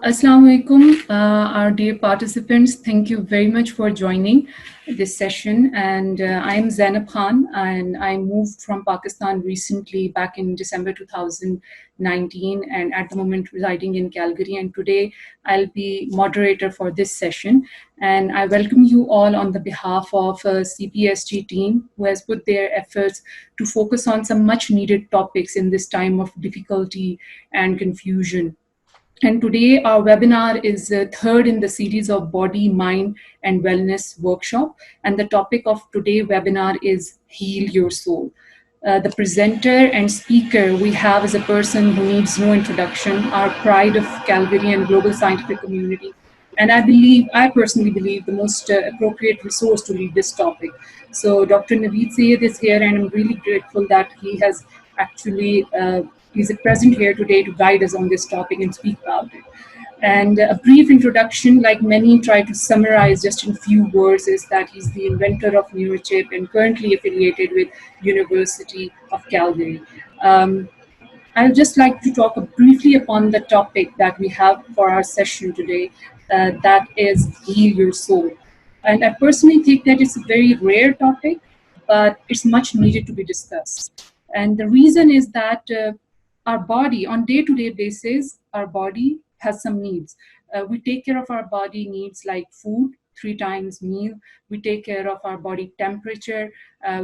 Assalamu alaikum, our dear participants. Thank you very much for joining this session. And I'm Zainab Khan, and I moved from Pakistan recently back in December 2019, and at the moment residing in Calgary. And today I'll be moderator for this session. And I welcome you all on the behalf of CPSG team who has put their efforts to focus on some much needed topics in this time of difficulty and confusion. And today our webinar is third in the series of Body, Mind and Wellness workshop. And the topic of today's webinar is Heal Your Soul. The presenter and speaker we have is a person who needs no introduction, our pride of Calgary and global scientific community. And I personally believe, the most appropriate resource to lead this topic. So Dr. Naweed Syed is here, and I'm really grateful that he has actually he's present here today to guide us on this topic and speak about it. And a brief introduction, like many try to summarize just in few words, is that he's the inventor of neurochip and currently affiliated with University of Calgary. I'd just like to talk briefly upon the topic that we have for our session today, that is Heal Your Soul. And I personally think that it's a very rare topic, but it's much needed to be discussed. And the reason is that our body, on day-to-day basis, our body has some needs. We take care of our body needs like food, 3 times meal. We take care of our body temperature.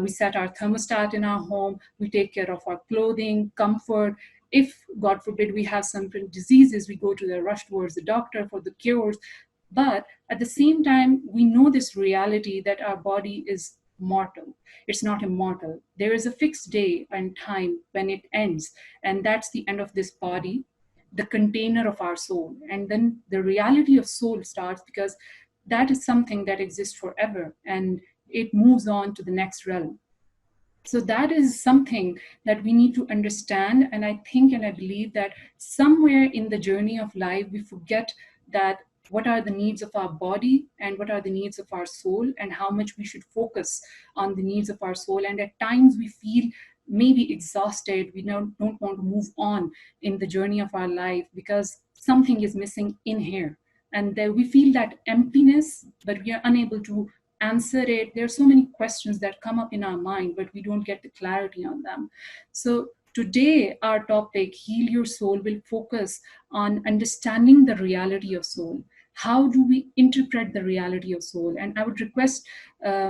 We set our thermostat in our home. We take care of our clothing, comfort. If, God forbid, we have some diseases, we go to the rush towards the doctor for the cures. But at the same time, we know this reality that our body is mortal. It's not immortal. There is a fixed day and time when it ends, and that's the end of this body, the container of our soul. And then the reality of soul starts, because that is something that exists forever and it moves on to the next realm. So that is something that we need to understand. And I think and I believe that somewhere in the journey of life, we forget that what are the needs of our body and what are the needs of our soul, and how much we should focus on the needs of our soul. And at times we feel maybe exhausted. We don't want to move on in the journey of our life because something is missing in here. And then we feel that emptiness, but we are unable to answer it. There are so many questions that come up in our mind, but we don't get the clarity on them. So today, our topic, Heal Your Soul, will focus on understanding the reality of soul. How do we interpret the reality of soul? And I would request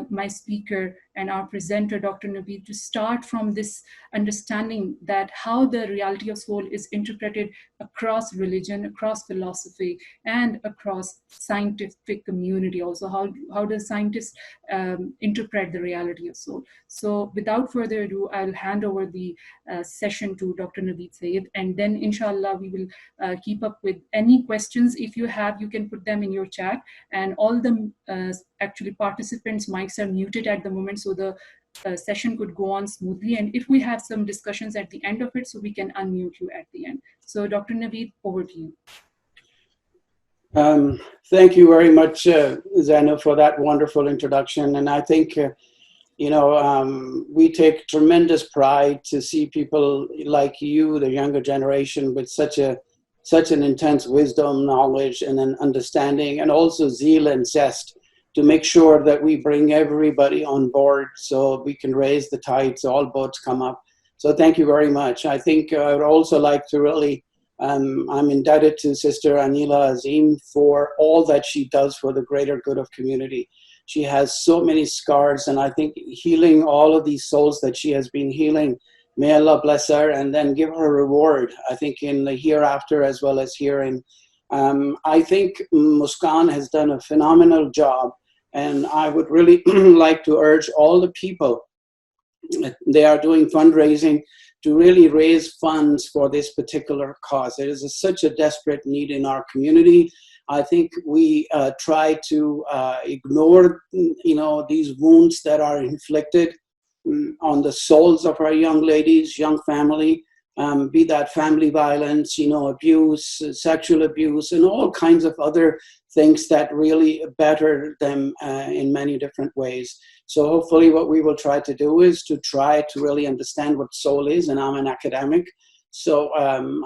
my speaker and our presenter, Dr. Naweed, to start from this understanding that how the reality of soul is interpreted across religion, across philosophy, and across scientific community also. How does scientists interpret the reality of soul? So without further ado, I'll hand over the session to Dr. Naweed Syed, and then inshallah we will keep up with any questions. If you have, you can put them in your chat, and all the actually participants' mics are muted at the moment, so the session could go on smoothly. And if we have some discussions at the end of it, so we can unmute you at the end. So Dr. Naweed, over to you. Thank you very much, Zainab, for that wonderful introduction. And I think, we take tremendous pride to see people like you, the younger generation, with such an intense wisdom, knowledge, and an understanding, and also zeal and zest to make sure that we bring everybody on board so we can raise the tide so all boats come up. So thank you very much. I think I would also like to really, I'm indebted to Sister Anila Azim for all that she does for the greater good of community. She has so many scars, and I think healing all of these souls that she has been healing, may Allah bless her and then give her reward, I think, in the hereafter as well as herein. I think Muskan has done a phenomenal job, and I would really like to urge all the people, they are doing fundraising to really raise funds for this particular cause. There is such a desperate need in our community. I think we try to ignore, these wounds that are inflicted on the souls of our young ladies, young family, be that family violence, abuse, sexual abuse, and all kinds of other things that really better them in many different ways. So hopefully what we will try to do is to try to really understand what soul is, and I'm an academic, So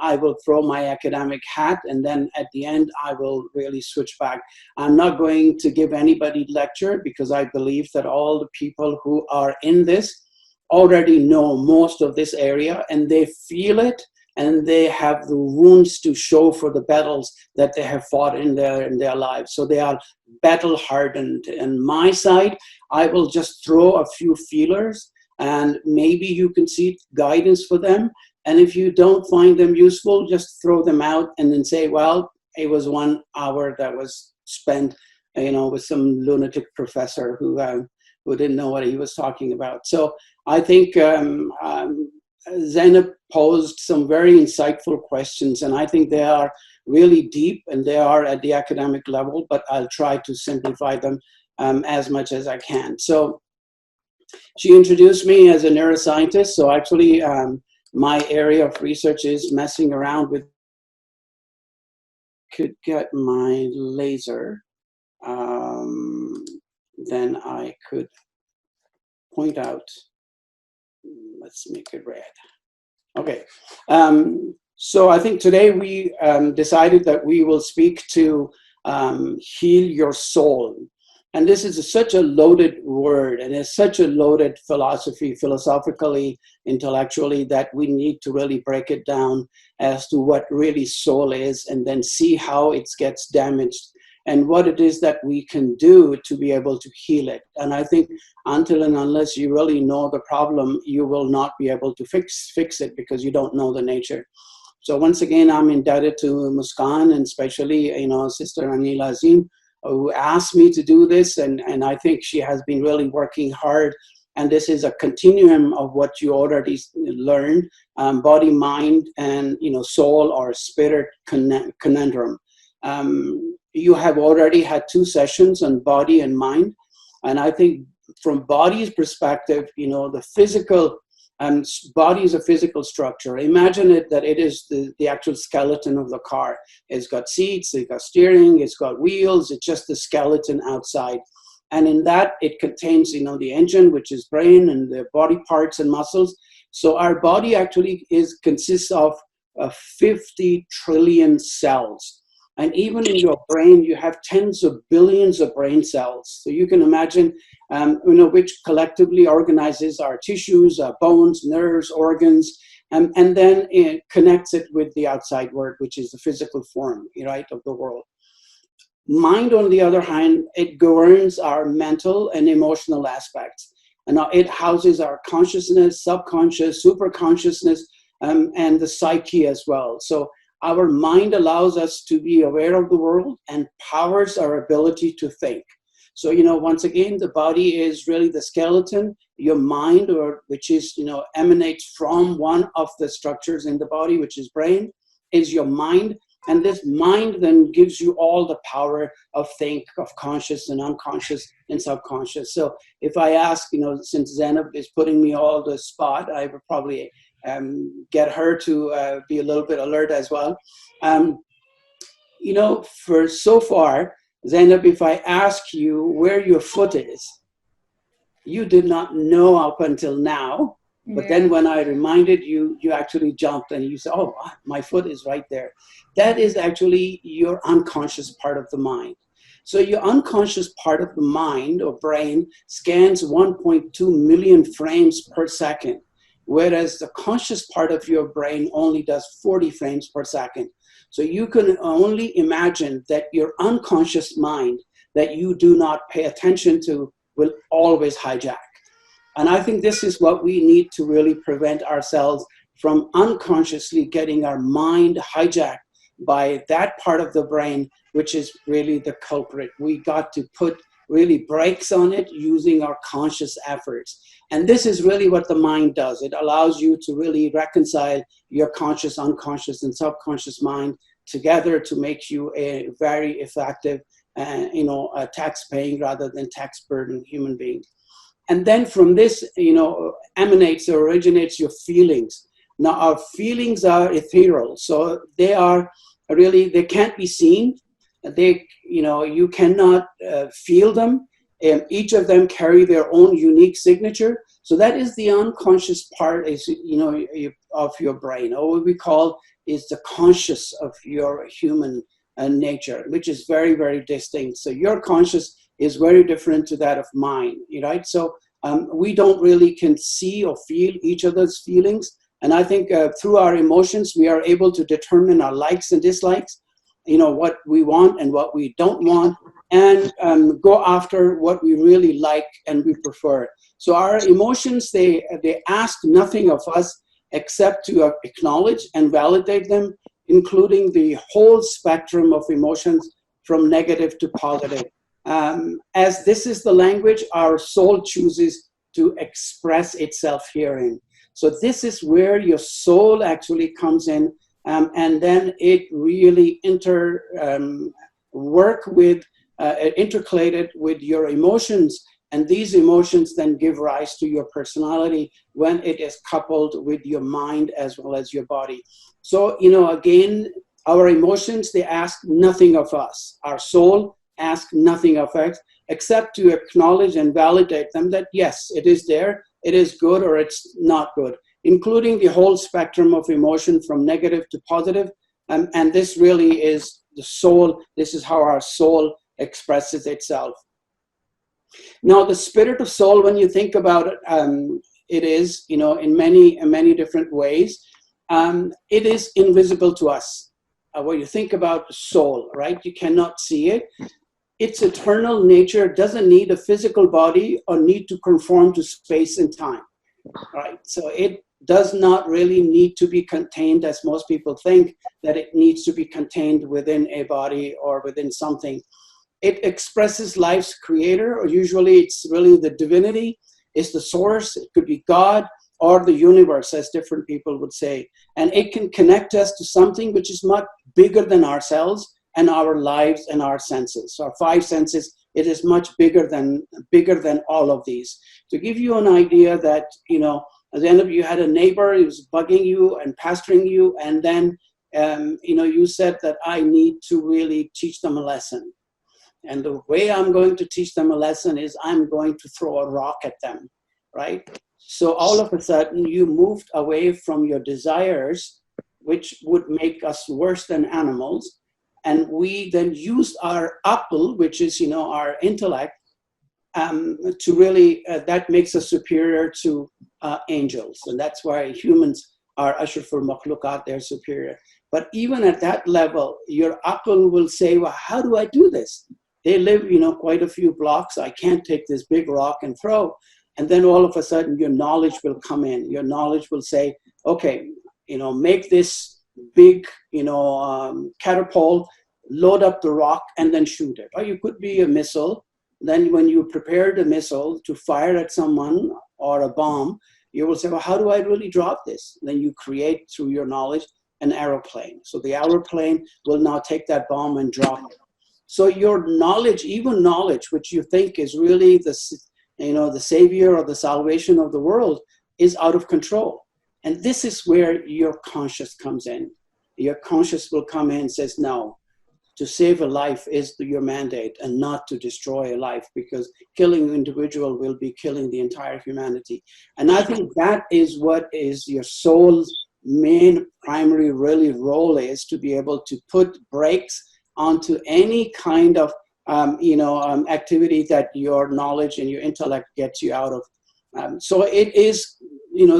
I will throw my academic hat, and then at the end, I will really switch back. I'm not going to give anybody lecture because I believe that all the people who are in this already know most of this area, and they feel it, and they have the wounds to show for the battles that they have fought in their lives. So they are battle hardened. And my side, I will just throw a few feelers, and maybe you can see guidance for them. And if you don't find them useful, just throw them out and then say, well, it was 1 hour that was spent, with some lunatic professor who didn't know what he was talking about. So I think Zainab posed some very insightful questions, and I think they are really deep and they are at the academic level, but I'll try to simplify them as much as I can. So she introduced me as a neuroscientist. So actually, my area of research is messing around with, could get my laser, then I could point out, let's make it red. Okay, so I think today we decided that we will speak to heal your soul. And this is such a loaded word, and it's such a loaded philosophy, philosophically, intellectually, that we need to really break it down as to what really soul is, and then see how it gets damaged and what it is that we can do to be able to heal it. And I think until and unless you really know the problem, you will not be able to fix it because you don't know the nature. So once again, I'm indebted to Muskan, and especially, Sister Anila Azim, who asked me to do this, and I think she has been really working hard. And this is a continuum of what you already learned, body, mind, and soul or spirit conundrum. You have already had 2 sessions on body and mind, and I think from body's perspective, the physical body is a physical structure. Imagine it that it is the actual skeleton of the car. It's got seats, it's got steering, it's got wheels, it's just the skeleton outside. And in that, it contains, the engine, which is brain, and the body parts and muscles. So our body actually consists of 50 trillion cells. And even in your brain, you have tens of billions of brain cells. So you can imagine, which collectively organizes our tissues, our bones, nerves, organs, and then it connects it with the outside world, which is the physical form, right, of the world. Mind, on the other hand, it governs our mental and emotional aspects. And it houses our consciousness, subconscious, superconsciousness, and the psyche as well. So our mind allows us to be aware of the world and powers our ability to think. So, once again, the body is really the skeleton. Your mind, which is, emanates from one of the structures in the body, which is brain, is your mind. And this mind then gives you all the power of conscious and unconscious and subconscious. So if I ask, since Zainab is putting me all the spot, I would probably get her to be a little bit alert as well. For so far, Zainab, if I ask you where your foot is, you did not know up until now. But then when I reminded you, you actually jumped and you said, oh, my foot is right there. That is actually your unconscious part of the mind. So your unconscious part of the mind or brain scans 1.2 million frames per second, whereas the conscious part of your brain only does 40 frames per second. So you can only imagine that your unconscious mind that you do not pay attention to will always hijack. And I think this is what we need to really prevent ourselves from unconsciously getting our mind hijacked by that part of the brain, which is really the culprit. We got to put really brakes on it using our conscious efforts. And this is really what the mind does. It allows you to really reconcile your conscious, unconscious, and subconscious mind together to make you a very effective, a tax-paying rather than tax-burdened human being. And then from this, emanates or originates your feelings. Now, our feelings are ethereal, so they are really, they can't be seen. You cannot feel them. Each of them carry their own unique signature. So that is the unconscious part, is, of your brain, or what we call is the conscious of your human nature, which is very, very distinct. So your conscious is very different to that of mine, right? So we don't really can see or feel each other's feelings. And I think through our emotions, we are able to determine our likes and dislikes, what we want and what we don't want, and go after what we really like and we prefer. So our emotions, they ask nothing of us except to acknowledge and validate them, including the whole spectrum of emotions from negative to positive. As this is the language our soul chooses to express itself herein. So this is where your soul actually comes in, and then it really intercalated with your emotions, and these emotions then give rise to your personality when it is coupled with your mind as well as your body. So, again, our emotions, they ask nothing of us. Our soul asks nothing of us except to acknowledge and validate them, that yes, it is there, it is good or it's not good, including the whole spectrum of emotion from negative to positive. And this really is the soul. This is how our soul expresses itself. Now, the spirit of soul, when you think about it, it is, in many different ways. It is invisible to us. When you think about the soul, right? You cannot see it. Its eternal nature doesn't need a physical body or need to conform to space and time, right? So it does not really need to be contained, as most people think, that it needs to be contained within a body or within something. It expresses life's creator, or usually it's really the divinity, is the source. It could be God or the universe, as different people would say. And it can connect us to something which is much bigger than ourselves and our lives and our senses. So our five senses, it is much bigger than all of these. To give you an idea that, at the end of you had a neighbor who was bugging you and pestering you, and then, you said that I need to really teach them a lesson. And the way I'm going to teach them a lesson is I'm going to throw a rock at them, right? So all of a sudden you moved away from your desires, which would make us worse than animals. And we then used our akal, which is, our intellect, to really, that makes us superior to angels. And that's why humans are ashraful makhluqat, they're superior. But even at that level, your akal will say, well, how do I do this? They live, quite a few blocks. I can't take this big rock and throw. And then all of a sudden, your knowledge will come in. Your knowledge will say, okay, make this big, catapult, load up the rock, and then shoot it. Or you could be a missile. Then when you prepare the missile to fire at someone or a bomb, you will say, well, how do I really drop this? Then you create, through your knowledge, an aeroplane. So the aeroplane will now take that bomb and drop it. So your knowledge, even knowledge, which you think is really the savior or the salvation of the world, is out of control. And this is where your conscious comes in. Your conscious will come in and says, no, to save a life is your mandate, and not to destroy a life, because killing an individual will be killing the entire humanity. And I think that is what is your soul's main primary really role, is to be able to put brakes onto any kind of activity that your knowledge and your intellect gets you out of. So it is,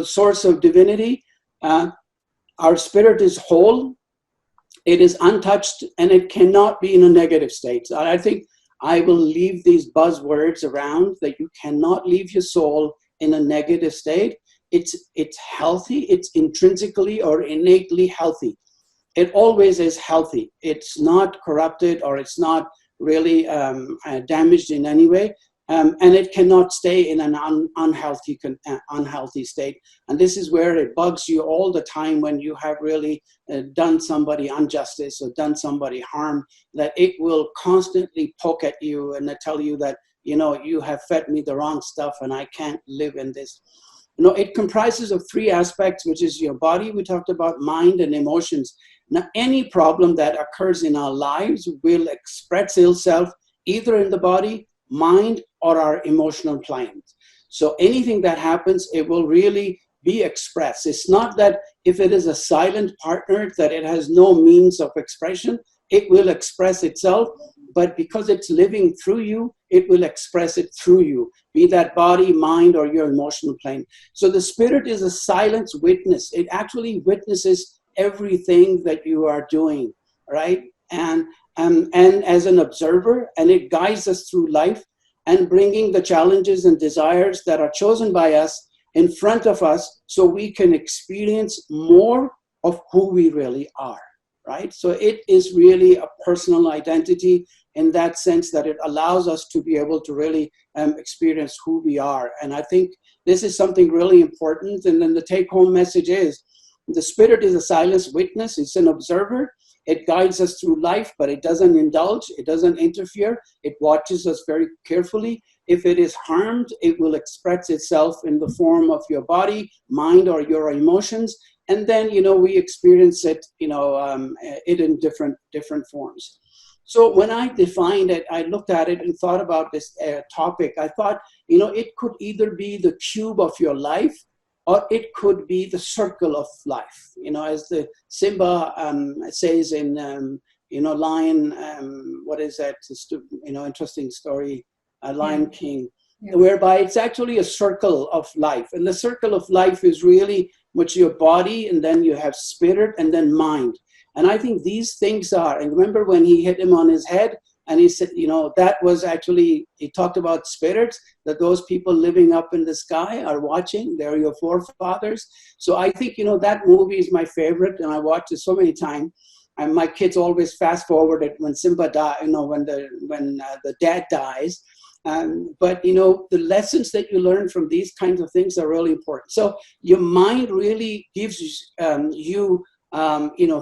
source of divinity. Our spirit is whole. It is untouched, and it cannot be in a negative state. So I think I will leave these buzzwords around, that you cannot leave your soul in a negative state. It's healthy. It's intrinsically or innately healthy. It always is healthy. It's not corrupted, or it's not really damaged in any way. And it cannot stay in an unhealthy state. And this is where it bugs you all the time, when you have really done somebody injustice or done somebody harm, that it will constantly poke at you and tell you that, you have fed me the wrong stuff and I can't live in this. It comprises of three aspects, which is your body, we talked about, mind, and emotions. Now, any problem that occurs in our lives will express itself either in the body, mind, or our emotional planes. So anything that happens, it will really be expressed. It's not that if it is a silent partner that it has no means of expression. It will express itself, but because it's living through you, it will express it through you, be that body, mind, or your emotional plane. So the spirit is a silent witness. It actually witnesses everything that you are doing, right? And as an observer, and it guides us through life and bringing the challenges and desires that are chosen by us in front of us so we can experience more of who we really are, right? So it is really a personal identity in that sense that it allows us to be able to really experience who we are. And I think this is something really important. And then the take-home message is, the spirit is a silent witness. It's an observer. It guides us through life, but it doesn't indulge. It doesn't interfere. It watches us very carefully. If it is harmed, it will express itself in the form of your body, mind, or your emotions. And then, we experience it, it in different forms. So when I defined it, I looked at it and thought about this topic. I thought, it could either be the cube of your life, or it could be the circle of life. As the Simba says in, Lion, what is that? Interesting story, Lion King, whereby it's actually a circle of life. And the circle of life is really much your body, and then you have spirit, and then mind. And I think these things are, and remember when he hit him on his head, and he said, that was actually, he talked about spirits, that those people living up in the sky are watching. They're your forefathers. So I think, that movie is my favorite, and I watched it so many times. And my kids always fast forward it when Simba died, when the dad dies. But, the lessons that you learn from these kinds of things are really important. So your mind really gives you,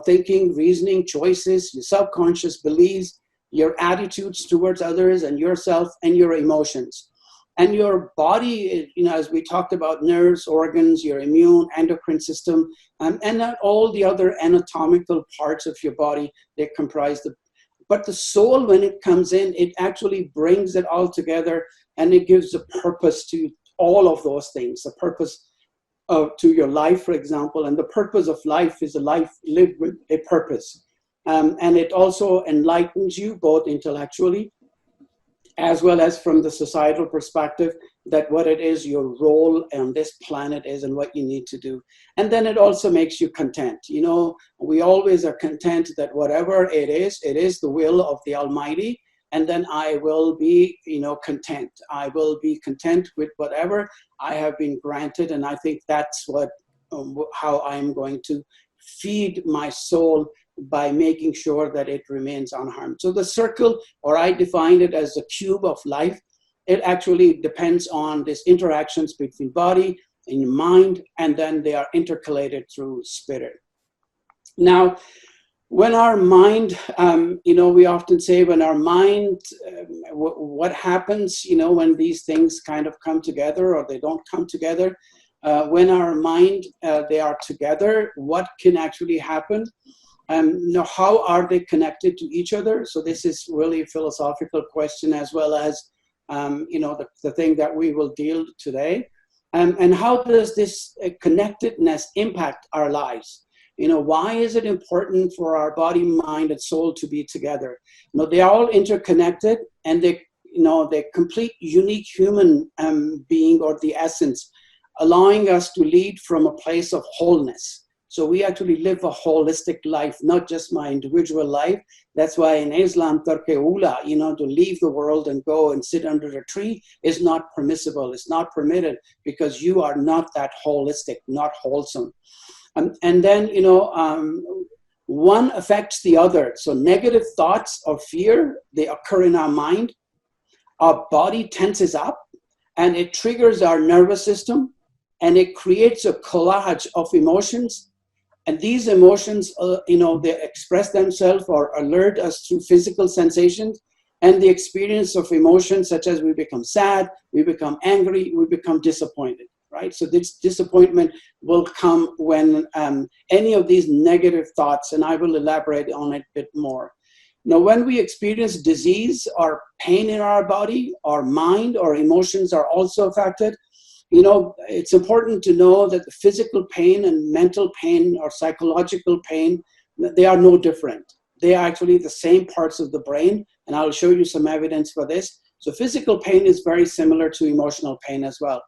thinking, reasoning, choices, your subconscious beliefs, your attitudes towards others and yourself, and your emotions. And your body, as we talked about, nerves, organs, your immune, endocrine system, and all the other anatomical parts of your body, they comprise but the soul, when it comes in, it actually brings it all together, and it gives a purpose to all of those things, a purpose to your life, for example. And the purpose of life is a life lived with a purpose. And it also enlightens you both intellectually as well as from the societal perspective, that what it is, your role on this planet is, and what you need to do. And then it also makes you content. We always are content that whatever it is the will of the Almighty. And then I will be, content. I will be content with whatever I have been granted. And I think that's how I'm going to feed my soul, by making sure that it remains unharmed. So the circle, or I defined it as the cube of life, it actually depends on these interactions between body and mind, and then they are intercalated through spirit. Now, when our mind, we often say when our mind, what happens, when these things kind of come together or they don't come together, when our mind, they are together, what can actually happen? How are they connected to each other? So this is really a philosophical question, as well as, the thing that we will deal today. And how does this connectedness impact our lives? Why is it important for our body, mind, and soul to be together? They're all interconnected, and they complete unique human being, or the essence, allowing us to lead from a place of wholeness. So we actually live a holistic life, not just my individual life. That's why in Islam, tarke ula, to leave the world and go and sit under a tree is not permissible. It's not permitted, because you are not that holistic, not wholesome. And then, one affects the other. So negative thoughts or fear, they occur in our mind. Our body tenses up, and it triggers our nervous system, and it creates a collage of emotions. And these emotions, they express themselves or alert us through physical sensations and the experience of emotions, such as we become sad, we become angry, we become disappointed, right? So this disappointment will come when any of these negative thoughts, and I will elaborate on it a bit more. Now, when we experience disease or pain in our body, our mind or emotions are also affected. You know, it's important to know that the physical pain and mental pain or psychological pain, they are no different. They are actually the same parts of the brain, and I'll show you some evidence for this. So physical pain is very similar to emotional pain as well.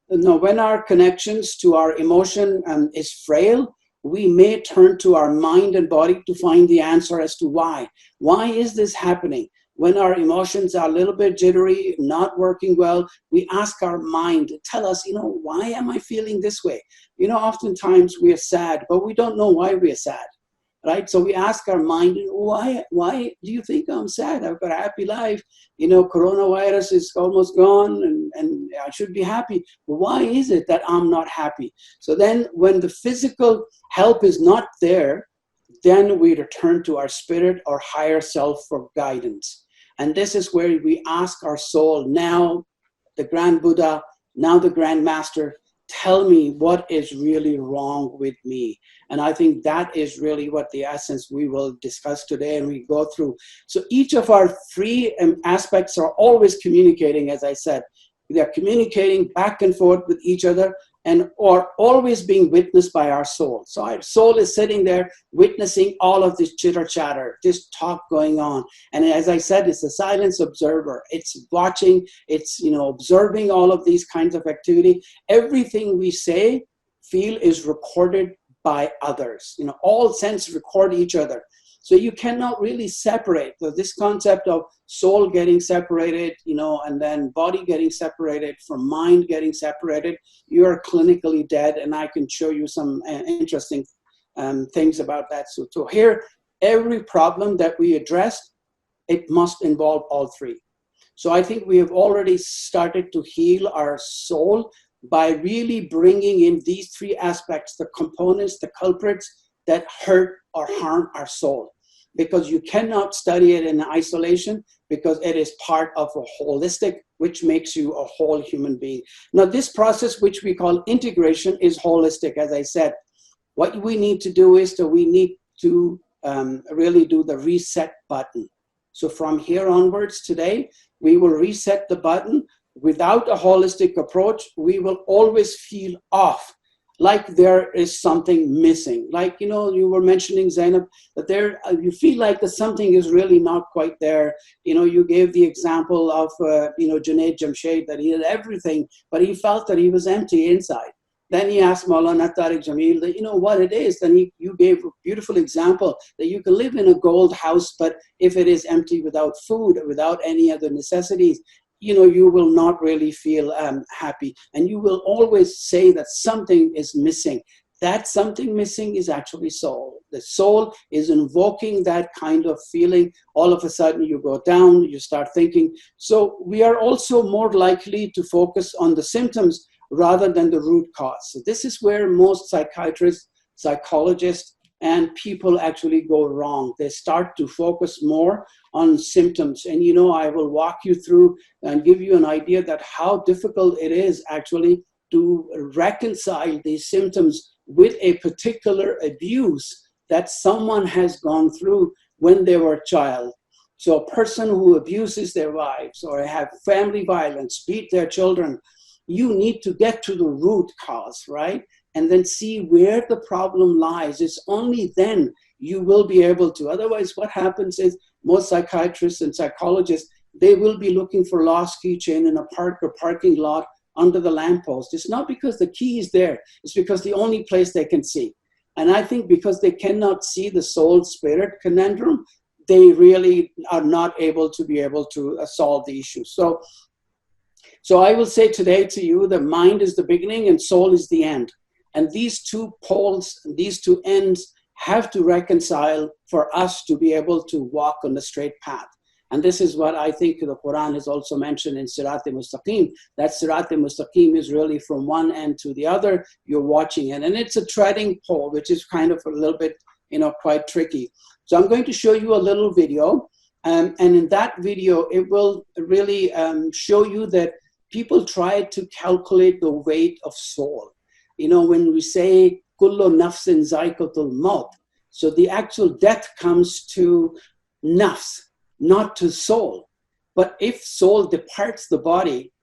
Now, when our connections to our emotion is frail, we may turn to our mind and body to find the answer as to why. Why is this happening? When our emotions are a little bit jittery, not working well, we ask our mind to tell us, you know, why am I feeling this way? You know, oftentimes we are sad, but we don't know why we are sad. Right? So we ask our mind, why do you think I'm sad? I've got a happy life. You know, coronavirus is almost gone and I should be happy. But why is it that I'm not happy? So then when the physical help is not there, then we return to our spirit or higher self for guidance. And this is where we ask our soul, now the Grand Buddha, now the Grand Master, tell me what is really wrong with me. And I think that is really what the essence we will discuss today and we go through. So each of our three aspects are always communicating, as I said. They're communicating back and forth with each other and are always being witnessed by our soul. So our soul is sitting there witnessing all of this chitter chatter, this talk going on. And as I said, it's a silence observer. It's watching, it's, you know, observing all of these kinds of activity. Everything we say, feel is recorded by others. You know, all senses record each other. So you cannot really separate. So this concept of soul getting separated, you know, and then body getting separated from mind getting separated, you are clinically dead. And I can show you some interesting things about that. So here, every problem that we address, it must involve all three. So I think we have already started to heal our soul by really bringing in these three aspects, the components, the culprits that hurt or harm our soul. Because you cannot study it in isolation, because it is part of a holistic, which makes you a whole human being. Now, this process, which we call integration, is holistic, as I said. What we need to do is that we need to really do the reset button. So from here onwards today, we will reset the button. Without a holistic approach, we will always feel off, like there is something missing. Like, you know, you were mentioning, Zainab, that there, you feel like that something is really not quite there. You know, you gave the example of, you know, Junaid Jamshed, that he had everything, but he felt that he was empty inside. Then he asked Maulana Tariq Jamil that, you know, what it is. Then you gave a beautiful example that you can live in a gold house, but if it is empty without food, without any other necessities, you know, you will not really feel happy. And you will always say that something is missing. That something missing is actually soul. The soul is invoking that kind of feeling. All of a sudden you go down, you start thinking. So we are also more likely to focus on the symptoms rather than the root cause. So this is where most psychiatrists, psychologists, and people actually go wrong. They start to focus more on symptoms. And, you know, I will walk you through and give you an idea that how difficult it is actually to reconcile these symptoms with a particular abuse that someone has gone through when they were a child. So a person who abuses their wives or have family violence, beat their children, you need to get to the root cause, right? And then see where the problem lies. It's only then you will be able to. Otherwise, what happens is most psychiatrists and psychologists, they will be looking for lost keychain in a park or parking lot under the lamppost. It's not because the key is there. It's because the only place they can see. And I think because they cannot see the soul spirit conundrum, they really are not able to solve the issue. So I will say today to you that mind is the beginning and soul is the end. And these two poles, these two ends have to reconcile for us to be able to walk on the straight path. And this is what I think the Quran has also mentioned in Sirat-e-Mustaqim, that Sirat-e-Mustaqim is really from one end to the other, you're watching it. And it's a treading pole, which is kind of a little bit, you know, quite tricky. So I'm going to show you a little video. And in that video, it will really show you that people try to calculate the weight of soul. You know, when we say, Kullu nafsin zaikatul maut, so the actual death comes to nafs, not to soul. But if soul departs the body,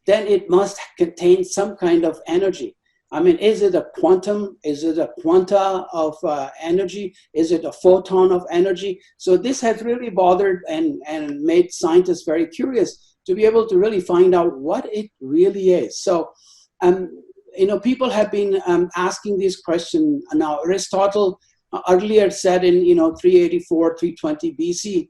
then it must contain some kind of energy. I mean, is it a quantum? Is it a quanta of energy? Is it a photon of energy? So this has really bothered and made scientists very curious to be able to really find out what it really is. So, people have been asking these questions. Now, Aristotle earlier said in 384, 320 BC,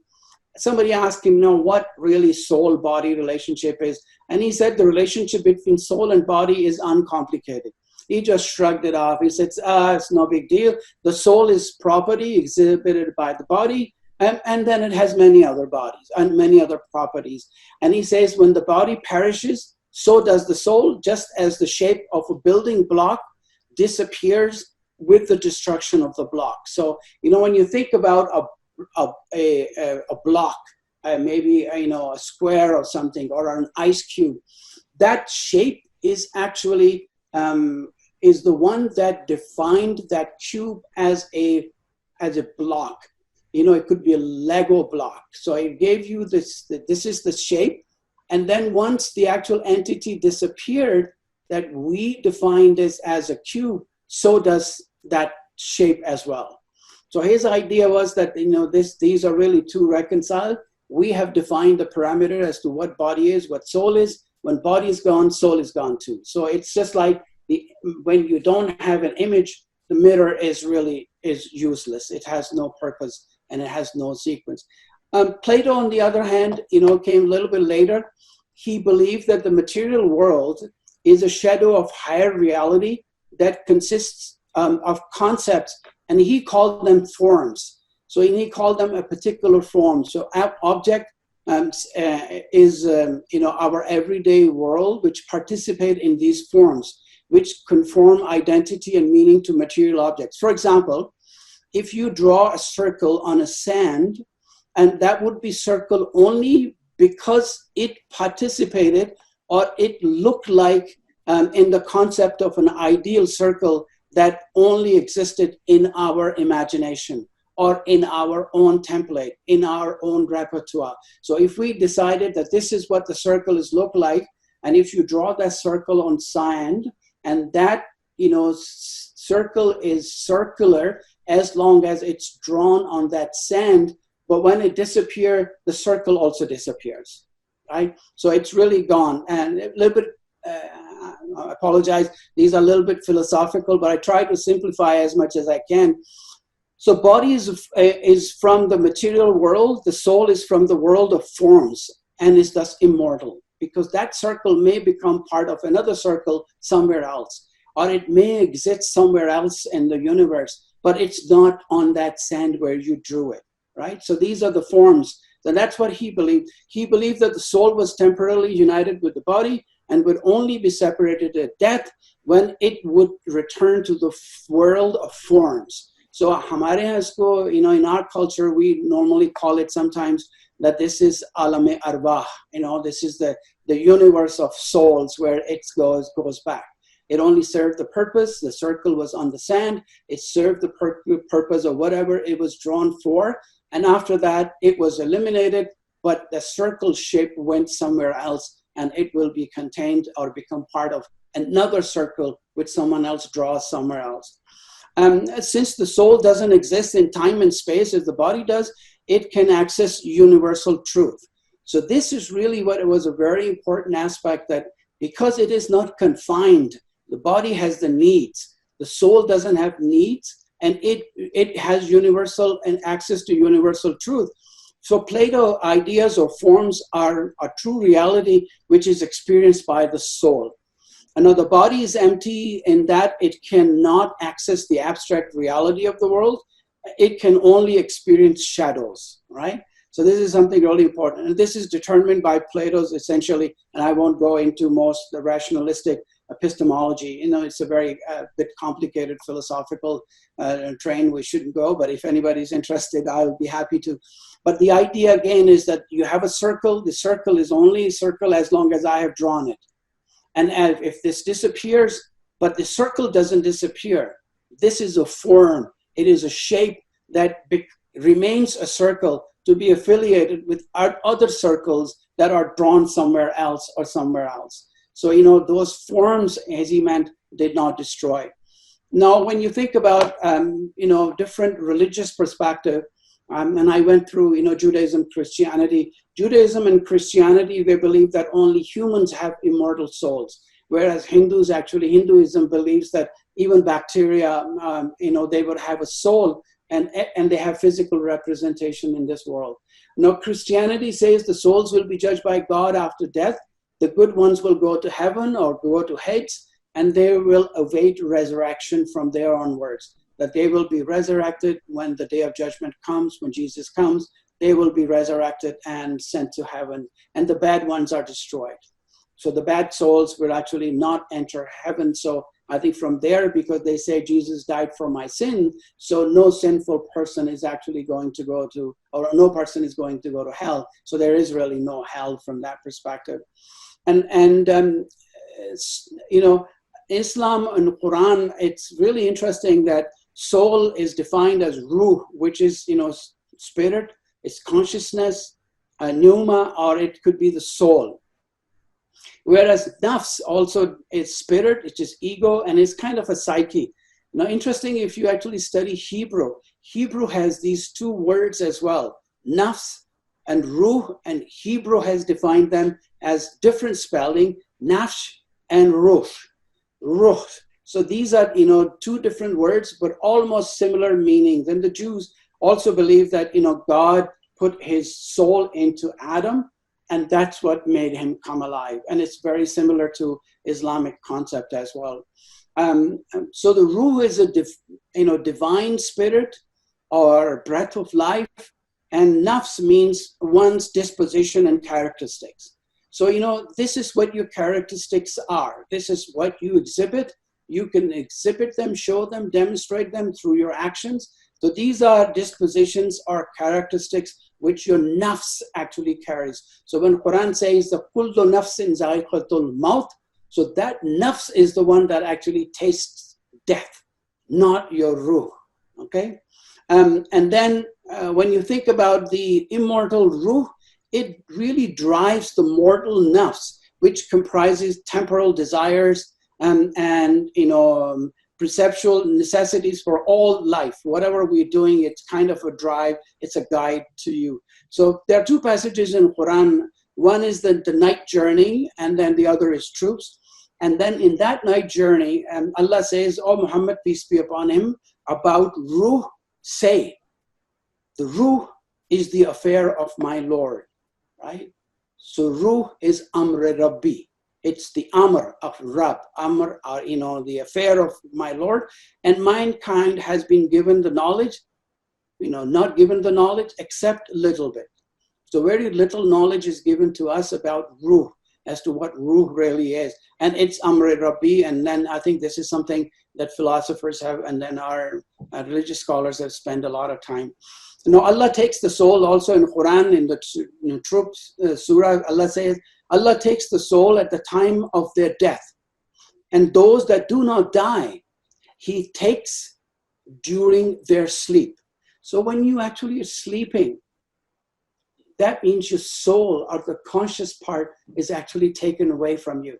somebody asked him, what really soul-body relationship is, and he said the relationship between soul and body is uncomplicated. He just shrugged it off. He said, it's no big deal. The soul is property exhibited by the body, and then it has many other bodies and many other properties. And he says, when the body perishes, so does the soul, just as the shape of a building block disappears with the destruction of the block. So, when you think about a block, maybe, a square or something, or an ice cube, that shape is actually is the one that defined that cube as a block. It could be a Lego block. So it gave you this is the shape. And then once the actual entity disappeared, that we defined this as a cube, so does that shape as well. So his idea was that, these are really two reconciled. We have defined the parameter as to what body is, what soul is. When body is gone, soul is gone too. So it's just like when you don't have an image, the mirror is useless. It has no purpose and it has no sequence. Plato, on the other hand, came a little bit later. He believed that the material world is a shadow of higher reality that consists of concepts, and he called them forms. So he called them a particular form. So object is our everyday world, which participate in these forms, which conform identity and meaning to material objects. For example, if you draw a circle on a sand, and that would be circle only because it participated or it looked like in the concept of an ideal circle that only existed in our imagination or in our own template, in our own repertoire. So if we decided that this is what the circle is look like, and if you draw that circle on sand, and that circle is circular as long as it's drawn on that sand, but when it disappears, the circle also disappears, right? So it's really gone. And a little bit, I apologize, these are a little bit philosophical, but I try to simplify as much as I can. So body is from the material world, the soul is from the world of forms, and is thus immortal, because that circle may become part of another circle somewhere else, or it may exist somewhere else in the universe, but it's not on that sand where you drew it, right? So these are the forms. So that's what he believed. He believed that the soul was temporarily united with the body and would only be separated at death, when it would return to the world of forms. So हमारे यहाँ इसको, in our culture, we normally call it sometimes that this is alam-e arwah, this is the universe of souls where it goes back. It only served the purpose. The circle was on the sand. It served the purpose of whatever it was drawn for. And after that, it was eliminated, but the circle shape went somewhere else, and it will be contained or become part of another circle which someone else draws somewhere else. Since the soul doesn't exist in time and space as the body does, it can access universal truth. So this is really what it was a very important aspect, that because it is not confined, the body has the needs. The soul doesn't have needs, and it has universal and access to universal truth. So Plato ideas or forms are a true reality which is experienced by the soul. And now the body is empty in that it cannot access the abstract reality of the world. It can only experience shadows, right? So this is something really important. And this is determined by Plato's essentially, and I won't go into most the rationalistic epistemology. It's a very bit complicated philosophical train. We shouldn't go, but if anybody's interested, I'll be happy to. But the idea again is that you have a circle. The circle is only a circle as long as I have drawn it. And if this disappears, but the circle doesn't disappear, this is a form. It is a shape that remains a circle to be affiliated with other circles that are drawn somewhere else or somewhere else. So, those forms, as he meant, did not destroy. Now, when you think about, different religious perspective, and I went through, Judaism, Christianity. Judaism and Christianity, they believe that only humans have immortal souls, whereas Hinduism believes that even bacteria, they would have a soul, and they have physical representation in this world. Now, Christianity says the souls will be judged by God after death. The good ones will go to heaven or go to Hades, and they will await resurrection from there onwards. That they will be resurrected when the day of judgment comes, when Jesus comes, they will be resurrected and sent to heaven, and the bad ones are destroyed. So the bad souls will actually not enter heaven. So I think from there, because they say Jesus died for my sin, so no sinful person is actually going to go to, or no person is going to go to hell. So there is really no hell from that perspective. And Islam and Quran, it's really interesting that soul is defined as ruh, which is, spirit, it's consciousness, pneuma, or it could be the soul. Whereas nafs also is spirit, which is ego, and it's kind of a psyche. Now, interesting, if you actually study Hebrew, Hebrew has these two words as well, nafs and ruh, and Hebrew has defined them as different spelling, nafsh and ruh. Ruh. So these are, two different words, but almost similar meanings. And the Jews also believe that, God put his soul into Adam, and that's what made him come alive. And it's very similar to Islamic concept as well. So the ruh is a divine spirit or breath of life, and nafs means one's disposition and characteristics. So, this is what your characteristics are. This is what you exhibit. You can exhibit them, show them, demonstrate them through your actions. So these are dispositions or characteristics which your nafs actually carries. So when Quran says the kullu nafsin zaiqatul maut, so that nafs is the one that actually tastes death, not your ruh. Okay? And then when you think about the immortal ruh, it really drives the mortal nafs, which comprises temporal desires and perceptual necessities for all life. Whatever we're doing, it's kind of a drive, it's a guide to you. So there are two passages in Quran. One is the night journey, and then the other is troops. And then in that night journey, Allah says, "O Muhammad, peace be upon him," about ruh, say, the ruh is the affair of my Lord, right? So ruh is Amr Rabbi. It's the Amr of Rab, Amr, the affair of my Lord. And mankind has been given the knowledge, not given the knowledge except a little bit. So very little knowledge is given to us about ruh, as to what ruh really is. And it's Amr Rabbi. And then I think this is something that philosophers have, and then our religious scholars have spent a lot of time. Allah takes the soul also in Quran, in the troops surah. Allah says, Allah takes the soul at the time of their death. And those that do not die, he takes during their sleep. So when you actually are sleeping, that means your soul, or the conscious part, is actually taken away from you.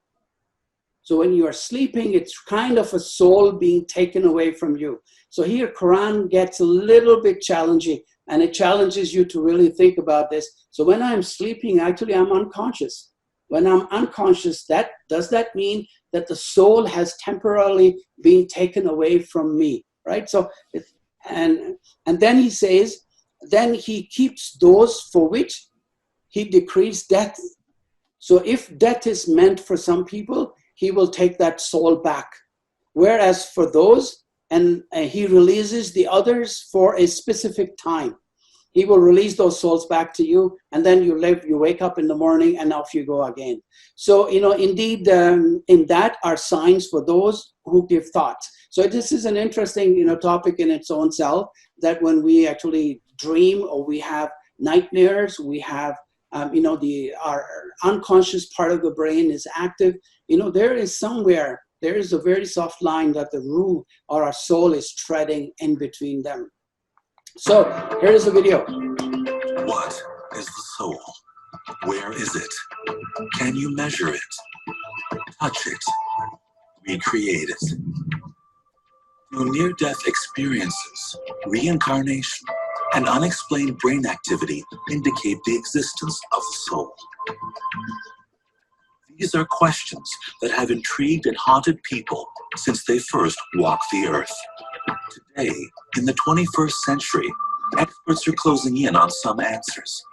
So when you are sleeping, it's kind of a soul being taken away from you. So here Quran gets a little bit challenging, and it challenges you to really think about this. So when I'm sleeping, actually I'm unconscious. When I'm unconscious, does that mean that the soul has temporarily been taken away from me, right? So, and then he says, then he keeps those for which he decrees death. So if death is meant for some people, he will take that soul back. Whereas for those, and he releases the others for a specific time. He will release those souls back to you, and then you wake up in the morning, and off you go again. So, indeed, in that are signs for those who give thoughts. So this is an interesting, topic in its own self, that when we actually dream or we have nightmares, we have, our unconscious part of the brain is active. There is a very soft line that the ruh or our soul is treading in between them. So here is a video. What is the soul? Where is it? Can you measure it? touch it, recreate it. Through near-death experiences, reincarnation, and unexplained brain activity indicate the existence of the soul. These are questions that have intrigued and haunted people since they first walked the earth. Today, in the 21st century, experts are closing in on some answers,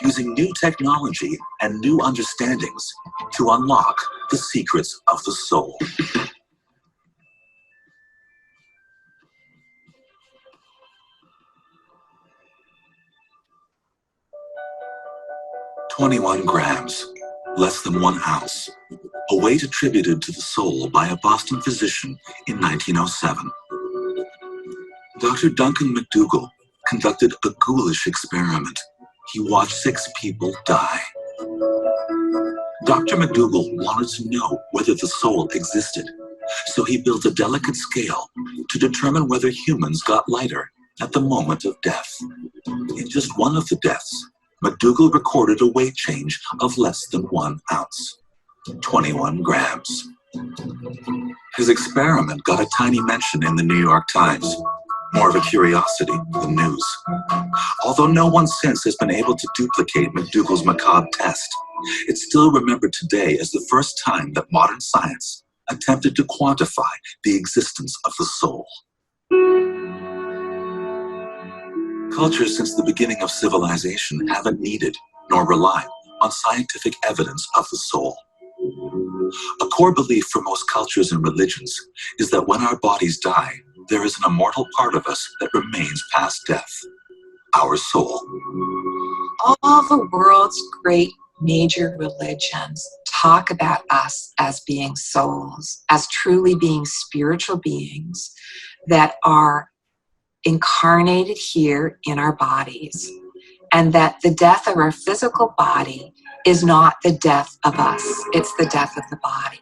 using new technology and new understandings to unlock the secrets of the soul. "21 grams, less than 1 ounce, a weight attributed to the soul by a Boston physician in 1907. Dr. Duncan McDougall conducted a ghoulish experiment. He watched 6 people die. Dr. McDougall wanted to know whether the soul existed, so he built a delicate scale to determine whether humans got lighter at the moment of death. In just one of the deaths, McDougall recorded a weight change of less than 1 ounce, 21 grams. His experiment got a tiny mention in the New York Times, more of a curiosity than news. Although no one since has been able to duplicate McDougall's macabre test, it's still remembered today as the first time that modern science attempted to quantify the existence of the soul. Cultures since the beginning of civilization haven't needed nor relied on scientific evidence of the soul. A core belief for most cultures and religions is that when our bodies die, there is an immortal part of us that remains past death, our soul. All the world's great major religions talk about us as being souls, as truly being spiritual beings that are incarnated here in our bodies, and that the death of our physical body is not the death of us, it's the death of the body.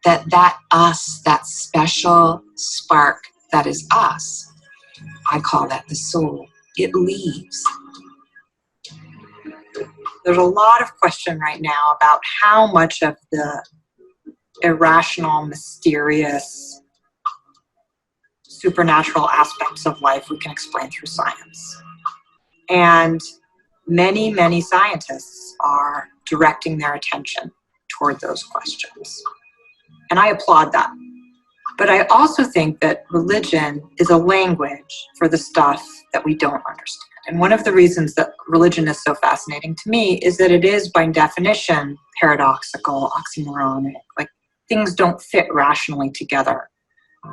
That us, that special spark that is us, I call that the soul. It leaves. There's a lot of question right now about how much of the irrational, mysterious, supernatural aspects of life we can explain through science. And many, many scientists are directing their attention toward those questions. And I applaud that. But I also think that religion is a language for the stuff that we don't understand. And one of the reasons that religion is so fascinating to me is that it is, by definition, paradoxical, oxymoronic. Like, things don't fit rationally together.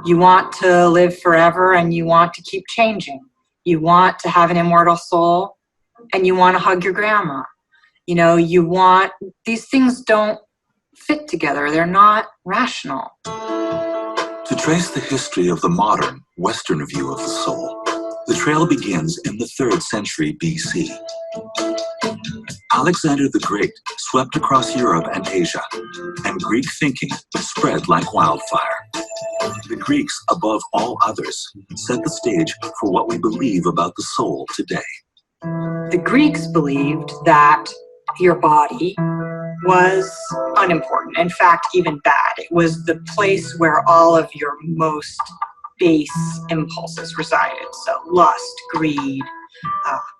You want to live forever and you want to keep changing. You want to have an immortal soul and you want to hug your grandma. You know, these things don't fit together. They're not rational. To trace the history of the modern Western view of the soul, the trail begins in the 3rd century BC. Alexander the Great swept across Europe and Asia, and Greek thinking spread like wildfire. The Greeks, above all others, set the stage for what we believe about the soul today. The Greeks believed that your body was unimportant. In fact, even bad. It was the place where all of your most base impulses resided. So lust, greed,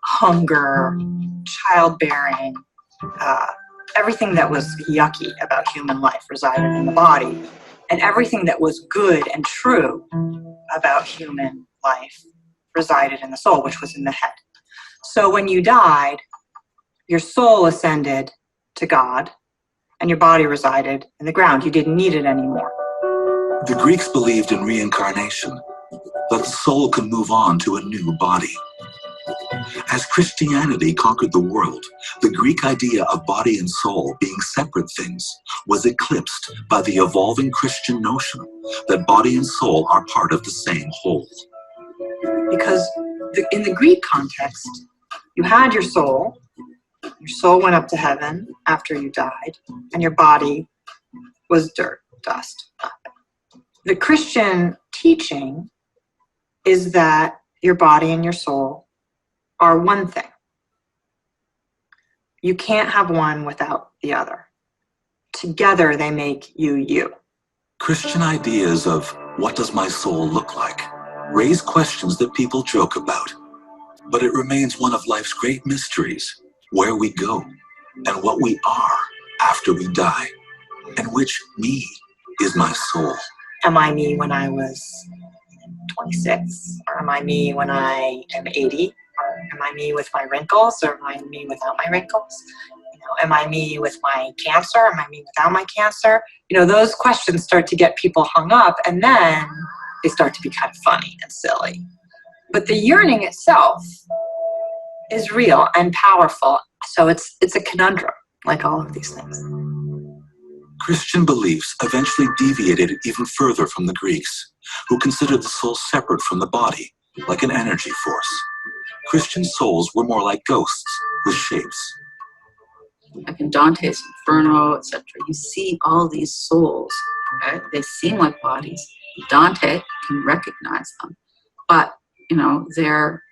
hunger, childbearing, everything that was yucky about human life resided in the body. And everything that was good and true about human life resided in the soul, which was in the head. So when you died, your soul ascended to God, and your body resided in the ground. You didn't need it anymore. The Greeks believed in reincarnation, that the soul could move on to a new body. As Christianity conquered the world, the Greek idea of body and soul being separate things was eclipsed by the evolving Christian notion that body and soul are part of the same whole. Because in the Greek context, you had your soul went up to heaven after you died, and your body was dirt, dust, nothing. The Christian teaching is that your body and your soul are one thing. You can't have one without the other. together they make you, you. Christian ideas of what does my soul look like raise questions that people joke about. But it remains one of life's great mysteries, where we go and what we are after we die, and which me is my soul. Am I me when I was 26? Or am I me when I am 80? Or am I me with my wrinkles? Or am I me without my wrinkles? You know, am I me with my cancer? Am I me without my cancer? You know, those questions start to get people hung up, and then they start to be kind of funny and silly. But the yearning itself is real and powerful. So it's a conundrum, like all of these things. Christian beliefs eventually deviated even further from the Greeks, who considered the soul separate from the body, like an energy force. Christian souls were more like ghosts with shapes. Like in Dante's Inferno, etc., you see all these souls. Okay? They seem like bodies. Dante can recognize them, but they're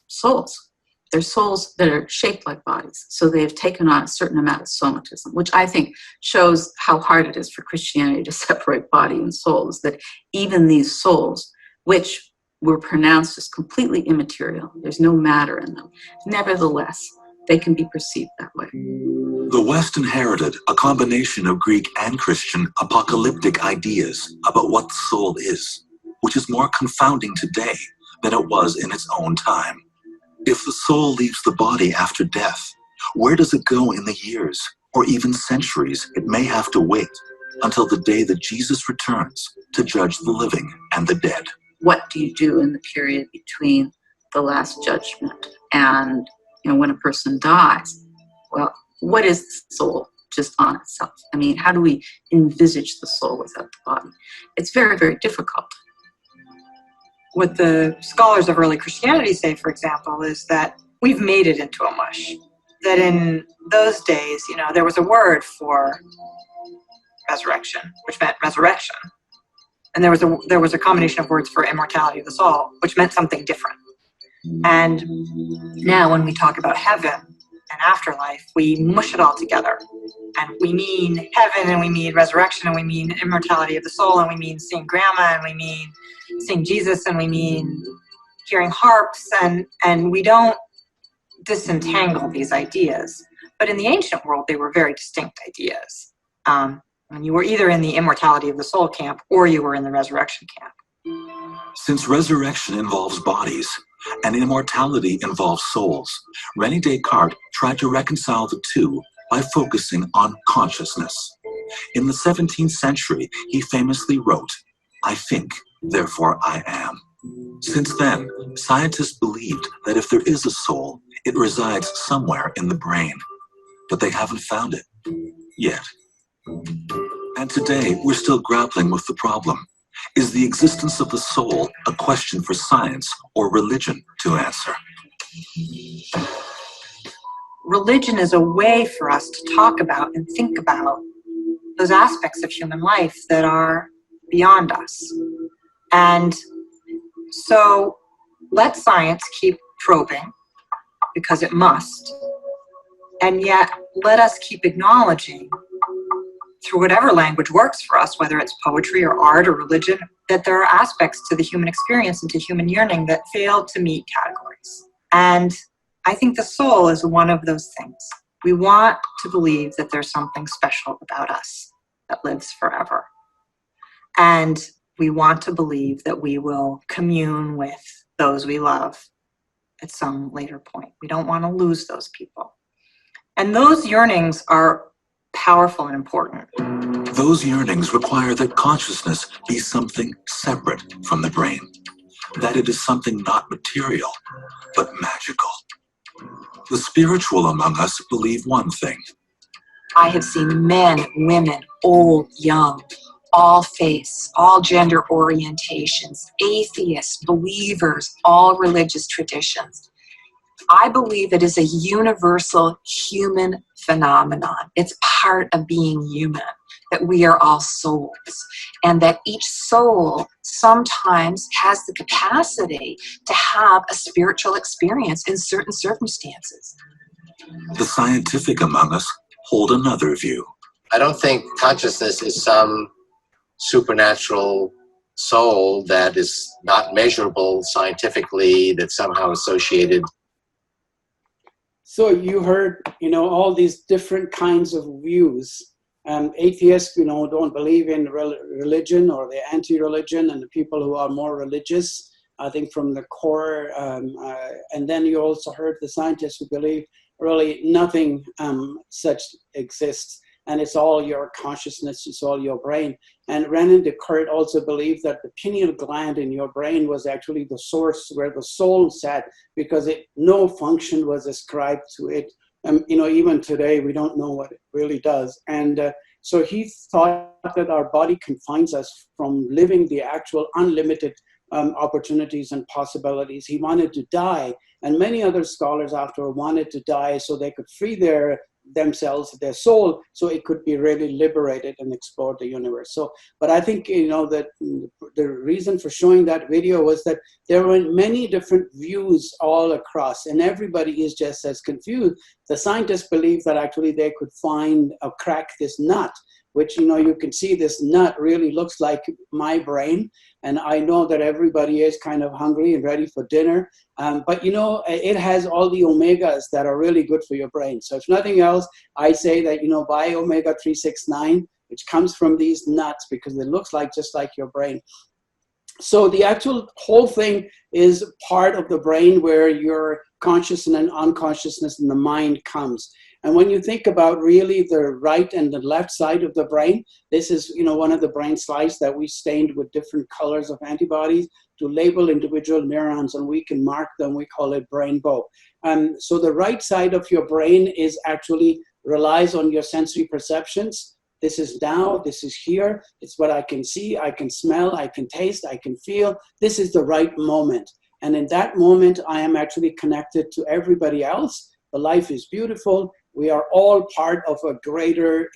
souls. They're souls that are shaped like bodies. So they've taken on a certain amount of somatism, which I think shows how hard it is for Christianity to separate body and soul, is that even these souls, which were pronounced as completely immaterial, there's no matter in them, nevertheless, they can be perceived that way. The West inherited a combination of Greek and Christian apocalyptic ideas about what the soul is, which is more confounding today than it was in its own time. If the soul leaves the body after death, where does it go in the years, or even centuries it may have to wait until the day that Jesus returns to judge the living and the dead? What do you do in the period between the last judgment and when a person dies? Well, what is the soul just on itself? I mean, how do we envisage the soul without the body? It's very, very difficult. What the scholars of early Christianity say, for example, is that we've made it into a mush. That in those days, there was a word for resurrection, which meant resurrection. And there was a combination of words for immortality of the soul, which meant something different. And now when we talk about heaven and afterlife, we mush it all together. And we mean heaven, and we mean resurrection, and we mean immortality of the soul, and we mean seeing grandma, and we mean seeing Jesus, and we mean hearing harps, and we don't disentangle these ideas. But in the ancient world, they were very distinct ideas. And you were either in the immortality of the soul camp, or you were in the resurrection camp. Since resurrection involves bodies, and immortality involves souls, René Descartes tried to reconcile the two by focusing on consciousness. In the 17th century, he famously wrote, "I think, therefore I am." Since then, scientists believed that if there is a soul, it resides somewhere in the brain. But they haven't found it yet. And today, we're still grappling with the problem. Is the existence of the soul a question for science or religion to answer? Religion is a way for us to talk about and think about those aspects of human life that are beyond us. And so let science keep probing, because it must. And yet let us keep acknowledging, through whatever language works for us, whether it's poetry or art or religion, that there are aspects to the human experience and to human yearning that fail to meet categories. And I think the soul is one of those things. We want to believe that there's something special about us that lives forever. And we want to believe that we will commune with those we love at some later point. We don't want to lose those people. And those yearnings are powerful and important. Those yearnings require that consciousness be something separate from the brain, that it is something not material, but magical. The spiritual among us believe one thing. I have seen men, women, old, young, all faiths, all gender orientations, atheists, believers, all religious traditions. I believe it is a universal human phenomenon. It's part of being human, that we are all souls, and that each soul sometimes has the capacity to have a spiritual experience in certain circumstances. The scientific among us hold another view. I don't think consciousness is some supernatural soul that is not measurable scientifically, that's somehow associated. So you heard, all these different kinds of views. Atheists, don't believe in religion, or they're anti-religion, and the people who are more religious, I think from the core. And then you also heard the scientists who believe really nothing such exists, and it's all your consciousness, it's all your brain. And Renan Descartes also believed that the pineal gland in your brain was actually the source where the soul sat, because no function was ascribed to it. Even today, we don't know what it really does. And so he thought that our body confines us from living the actual unlimited opportunities and possibilities. He wanted to die, and many other scholars after wanted to die so they could free themselves, their soul, so it could be really liberated and explore the universe. So, but I think, that the reason for showing that video was that there were many different views all across, and everybody is just as confused. The scientists believe that actually they could find or crack this nut, which, you can see this nut really looks like my brain. And I know that everybody is kind of hungry and ready for dinner. But, it has all the omegas that are really good for your brain. So if nothing else, I say that, buy omega 369, which comes from these nuts, because it looks just like your brain. So the actual whole thing is part of the brain where your consciousness and unconsciousness in the mind comes. And when you think about really the right and the left side of the brain, this is, one of the brain slides that we stained with different colors of antibodies to label individual neurons, and we can mark them. We call it brainbow. So the right side of your brain is actually relies on your sensory perceptions. This is now, this is here. It's what I can see, I can smell, I can taste, I can feel. This is the right moment. And in that moment, I am actually connected to everybody else. The life is beautiful. We are all part of a greater,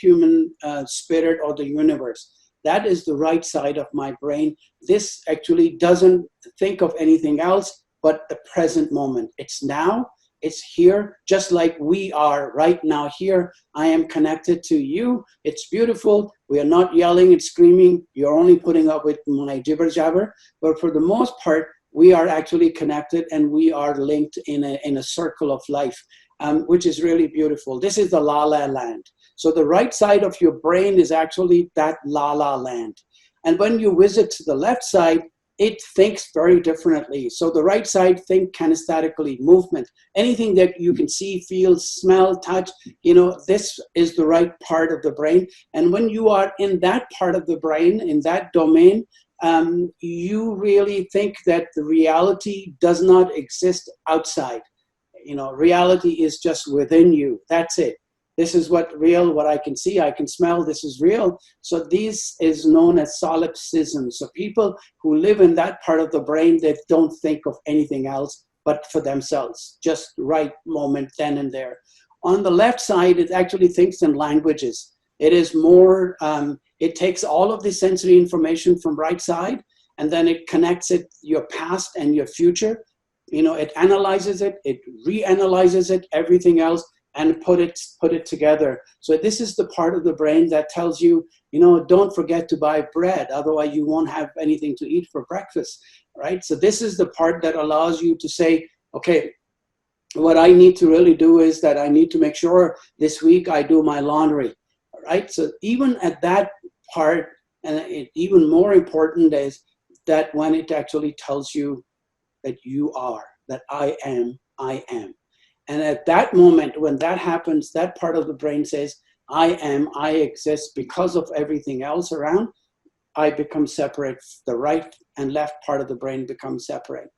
human spirit or the universe. That is the right side of my brain. This actually doesn't think of anything else but the present moment. It's now, it's here, just like we are right now here. I am connected to you. It's beautiful. We are not yelling and screaming. You're only putting up with my jibber jabber. But for the most part, we are actually connected, and we are linked in a circle of life. Which is really beautiful. This is the la la land. So the right side of your brain is actually that la la land. And when you visit to the left side, it thinks very differently. So the right side think kinesthetically, movement, anything that you can see, feel, smell, touch, this is the right part of the brain. And when you are in that part of the brain, in that domain, you really think that the reality does not exist outside. Reality is just within you. That's it. This is what I can see, I can smell, this is real. So this is known as solipsism. So people who live in that part of the brain, they don't think of anything else but for themselves, just right moment then and there. On the left side, it actually thinks in languages. It is more, it takes all of the sensory information from right side, and then it connects it, your past and your future. It analyzes it, it reanalyzes it, everything else, and put it together. So this is the part of the brain that tells you, don't forget to buy bread, otherwise you won't have anything to eat for breakfast, right? So this is the part that allows you to say, okay, what I need to really do is that I need to make sure this week I do my laundry, right? So even at that part, and even more important is that when it actually tells you that you are, that I am. And at that moment, when that happens, that part of the brain says, I exist because of everything else around. I become separate. The right and left part of the brain become separate.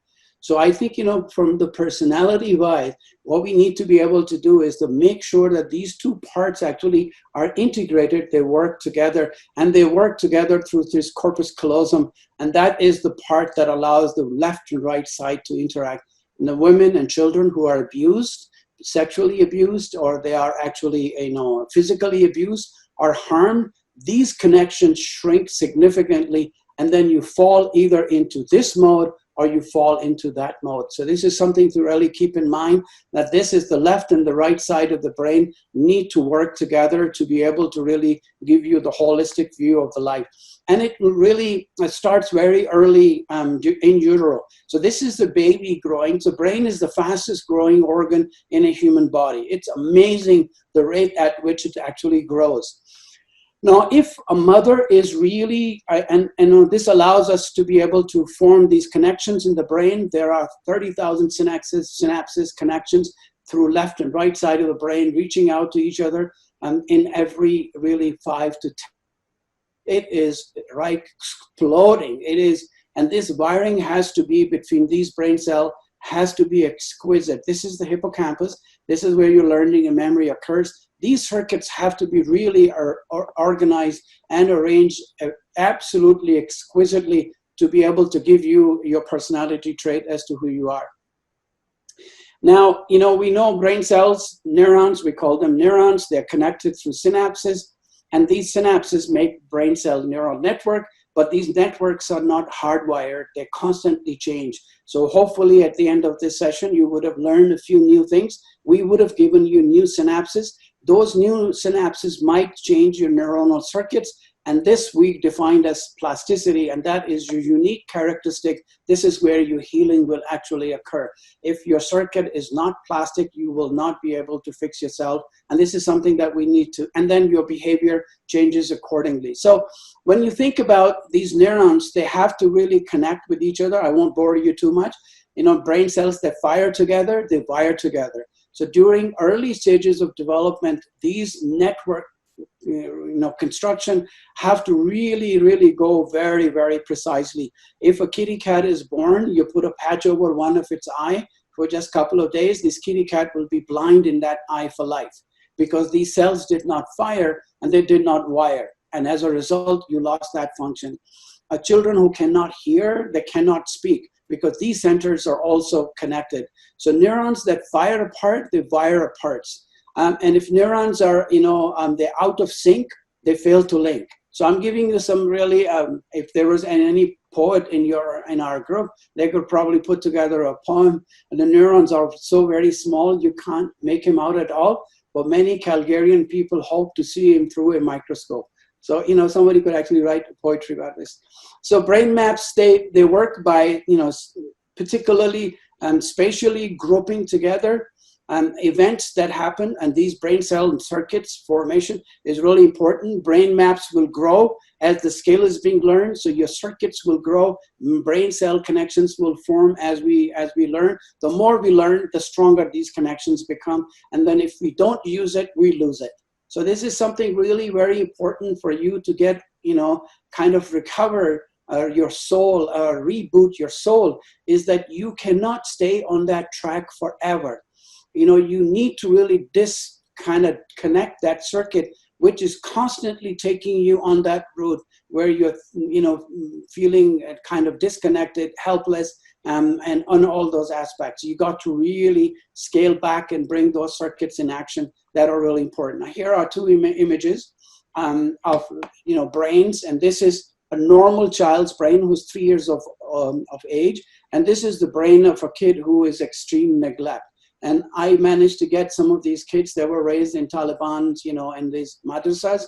So I think, from the personality wise, what we need to be able to do is to make sure that these two parts actually are integrated, they work together, and they work together through this corpus callosum. And that is the part that allows the left and right side to interact. And the women and children who are abused, sexually abused, or they are actually, physically abused or harmed, these connections shrink significantly, and then you fall either into this mode or you fall into that mode. So this is something to really keep in mind, that this is the left and the right side of the brain need to work together to be able to really give you the holistic view of the life. And it really starts very early in utero. So this is the baby growing. So brain is the fastest growing organ in a human body. It's amazing the rate at which it actually grows. Now, if a mother is really, and this allows us to be able to form these connections in the brain. There are 30,000 synapses connections through left and right side of the brain, reaching out to each other in every really 5 to 10. It is right exploding. It is, and this wiring has to be between these brain cells, has to be exquisite. This is the hippocampus. This is where your learning and memory occurs. These circuits have to be really organized and arranged absolutely exquisitely to be able to give you your personality trait as to who you are. Now, we know brain cells, neurons, we call them neurons. They're connected through synapses, and these synapses make brain cell neural network, but these networks are not hardwired. They constantly change. So hopefully at the end of this session, you would have learned a few new things. We would have given you new synapses. Those new synapses might change your neuronal circuits, and this we defined as plasticity, and that is your unique characteristic. This is where your healing will actually occur. If your circuit is not plastic, you will not be able to fix yourself, and this is something that we need to, and then your behavior changes accordingly. So when you think about these neurons, they have to really connect with each other. I won't bore you too much. Brain cells that fire together, they wire together. So during early stages of development, these network construction have to really, really go very, very precisely. If a kitty cat is born, you put a patch over one of its eye for just a couple of days, this kitty cat will be blind in that eye for life because these cells did not fire and they did not wire. And as a result, you lost that function. Children who cannot hear, they cannot speak because these centers are also connected. So neurons that fire apart, they wire apart. And if neurons are, they're out of sync, they fail to link. So I'm giving you some really, if there was any poet in our group, they could probably put together a poem. And the neurons are so very small, you can't make him out at all. But many Calgarian people hope to see him through a microscope. So, somebody could actually write poetry about this. So brain maps, they work by, particularly spatially grouping together events that happen, and these brain cell circuits formation is really important. Brain maps will grow as the skill is being learned, so your circuits will grow, brain cell connections will form as we learn. The more we learn, the stronger these connections become, and then if we don't use it, we lose it. So this is something really very important for you to get, kind of recover your soul, reboot your soul, is that you cannot stay on that track forever. You need to really connect that circuit, which is constantly taking you on that route where you're, feeling kind of disconnected, helpless, and on all those aspects. You got to really scale back and bring those circuits in action that are really important. Now, here are two images of, brains, and this is a normal child's brain who's 3 years of age, and this is the brain of a kid who is extreme neglect. And I managed to get some of these kids that were raised in Taliban, in these madrasas,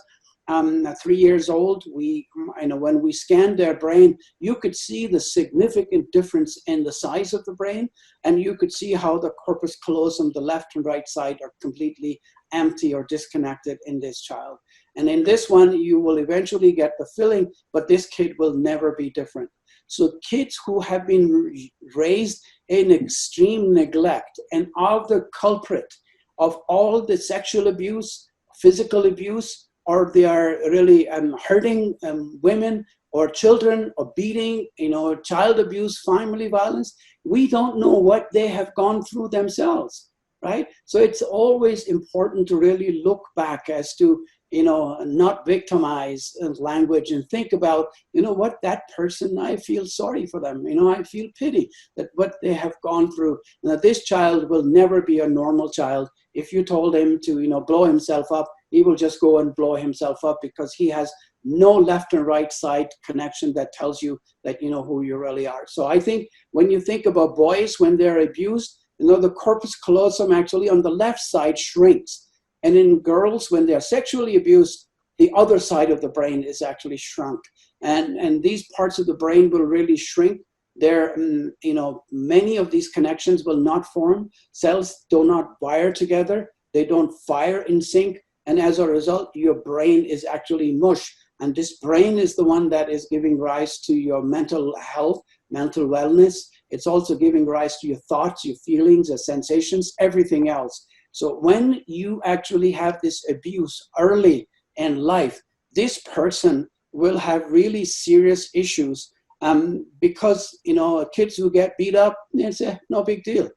3 years old. When we scanned their brain, you could see the significant difference in the size of the brain, and you could see how the corpus callosum, the left and right side, are completely empty or disconnected in this child. And in this one, you will eventually get the filling, but this kid will never be different. So kids who have been raised in extreme neglect and are the culprit of all the sexual abuse, physical abuse, or they are really hurting women or children, or beating, child abuse, family violence, we don't know what they have gone through themselves, right? So it's always important to really look back as to, not victimize language and think about, what that person, I feel sorry for them. I feel pity that what they have gone through. Now, this child will never be a normal child. If you told him to, blow himself up, he will just go and blow himself up because he has no left and right side connection that tells you that you know who you really are. So I think when you think about boys, when they're abused, you know, the corpus callosum actually on the left side shrinks. And in girls, when they're sexually abused, the other side of the brain is actually shrunk. And these parts of the brain will really shrink. There, you know, many of these connections will not form. Cells do not wire together. They don't fire in sync. And as a result, your brain is actually mush. And this brain is the one that is giving rise to your mental health, mental wellness. It's also giving rise to your thoughts, your feelings, your sensations, everything else. So when you actually have this abuse early in life, this person will have really serious issues because, you know, kids who get beat up, it's no big deal.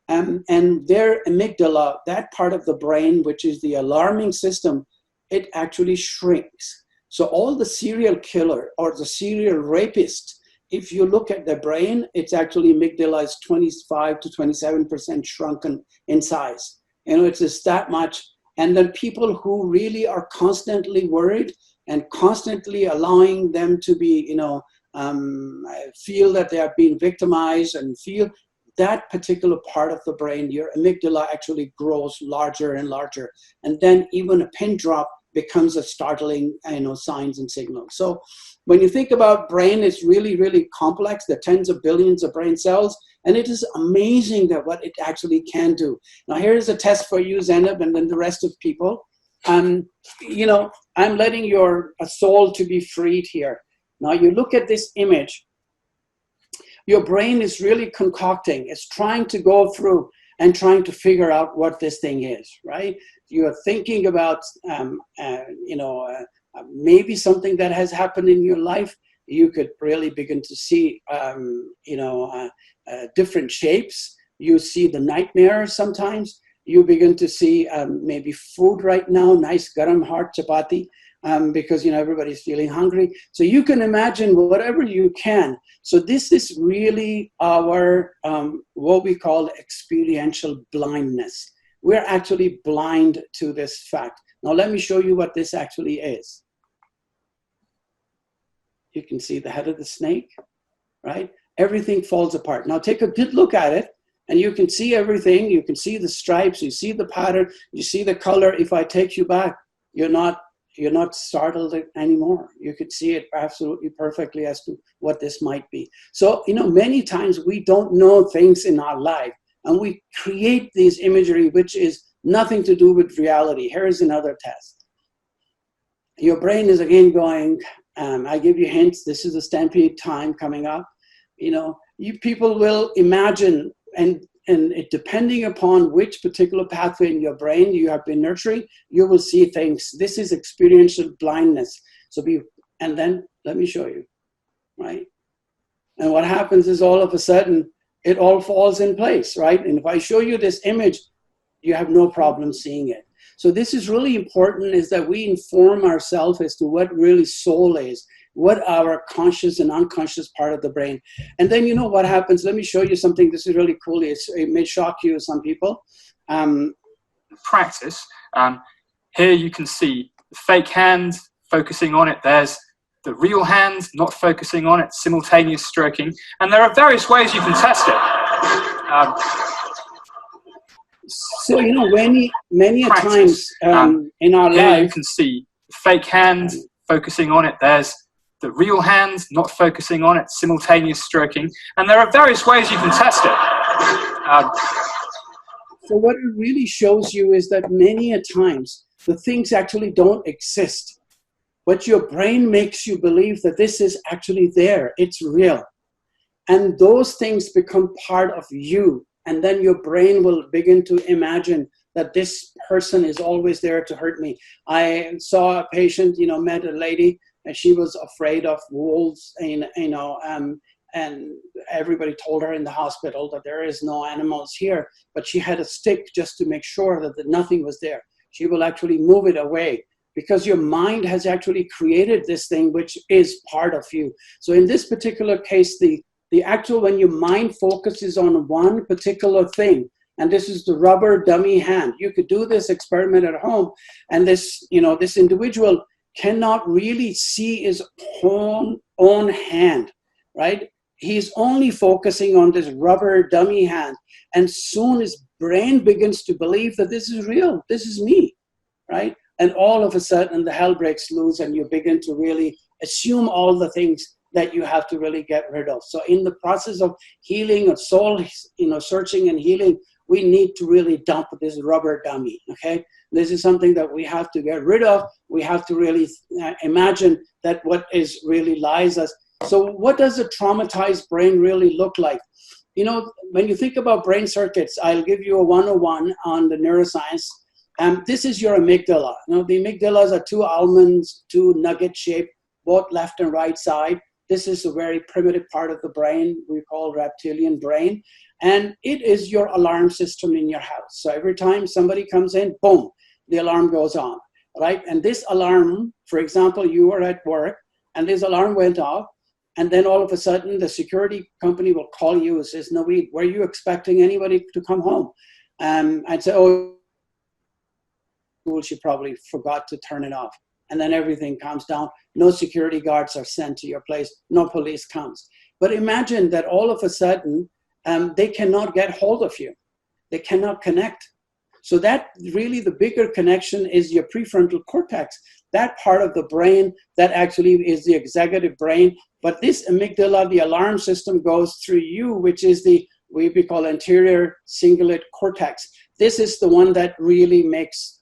And their amygdala, that part of the brain, which is the alarming system, it actually shrinks. So all the serial killer or the serial rapist, if you look at the brain, it's actually amygdala is 25 to 27% shrunken in size. You know, it's just that much. And then people who really are constantly worried and constantly allowing them to be, you know, feel that they are being victimized and feel that particular part of the brain, your amygdala actually grows larger and larger. And then even a pin drop becomes a startling, you know, signs and signals. So when you think about brain, it's really, really complex. There are tens of billions of brain cells, and it is amazing that what it actually can do. Now, here's a test for you, Zainab, and then the rest of people. You know, I'm letting your soul to be freed here. Now, you look at this image. Your brain is really concocting. It's trying to go through and trying to figure out what this thing is, right? You're thinking about, you know, maybe something that has happened in your life. You could really begin to see, you know, different shapes. You see the nightmare sometimes. You begin to see maybe food right now, nice garam hot chapati, because, you know, everybody's feeling hungry. So you can imagine whatever you can. So this is really our, what we call experiential blindness. We're actually blind to this fact. Now, let me show you what this actually is. You can see the head of the snake, right? Everything falls apart. Now, take a good look at it, and you can see everything. You can see the stripes. You see the pattern. You see the color. If I take you back, you're not startled anymore. You could see it absolutely perfectly as to what this might be. So, you know, many times we don't know things in our life, and we create these imagery, which is nothing to do with reality. Here is another test. Your brain is again going, I give you hints, this is a stampede time coming up. You know, you people will imagine, and it, depending upon which particular pathway in your brain you have been nurturing, you will see things. This is experiential blindness. So and then let me show you, right? And what happens is all of a sudden, it all falls in place, right? And if I show you this image, you have no problem seeing it. So this is really important, is that we inform ourselves as to what really soul is, what our conscious and unconscious part of the brain. And then you know what happens. Let me show you something. This is really cool. It may shock you, some people. Practice. Here you can see the fake hand focusing on it. There's the real hand not focusing on it, simultaneous stroking. And there are various ways you can test it. So, you know, many a times in our here life, you can see the fake hand focusing on it. There's the real hand not focusing on it, simultaneous stroking. And there are various ways you can test it. So what it really shows you is that many a times the things actually don't exist. But your brain makes you believe that this is actually there. It's real. And those things become part of you. And then your brain will begin to imagine that this person is always there to hurt me. I saw a patient, you know, met a lady, and she was afraid of wolves, and, you know, and everybody told her in the hospital that there is no animals here, but she had a stick just to make sure that nothing was there. She will actually move it away, because your mind has actually created this thing which is part of you. So in this particular case, the actual, when your mind focuses on one particular thing, And this is the rubber dummy hand. You could do this experiment at home, and this, this individual cannot really see his own hand, right? He's only focusing on this rubber dummy hand. And soon his brain begins to believe that this is real, this is me, right? And all of a sudden the hell breaks loose, and you begin to really assume all the things that you have to really get rid of. So in the process of healing, of soul, searching and healing, we need to really dump this rubber dummy, okay? This is something that we have to get rid of. We have to really imagine that what is really lies us. So what does a traumatized brain really look like? When you think about brain circuits, I'll give you a 101 on the neuroscience. This is your amygdala. The amygdalas are two almonds, two nugget shaped, both left and right side. This is a very primitive part of the brain we call reptilian brain. And it is your alarm system in your house. So every time somebody comes in, boom, the alarm goes on, right? And this alarm, for example, you were at work and this alarm went off, and then all of a sudden the security company will call you and says, Naweed, were you expecting anybody to come home? I'd say, oh, she probably forgot to turn it off. And then everything calms down. No security guards are sent to your place. No police comes. But imagine that all of a sudden, they cannot get hold of you. They cannot connect. So that really the bigger connection is your prefrontal cortex, that part of the brain that actually is the executive brain. But this amygdala, the alarm system, goes through you, which is we call anterior cingulate cortex. This is the one that really makes,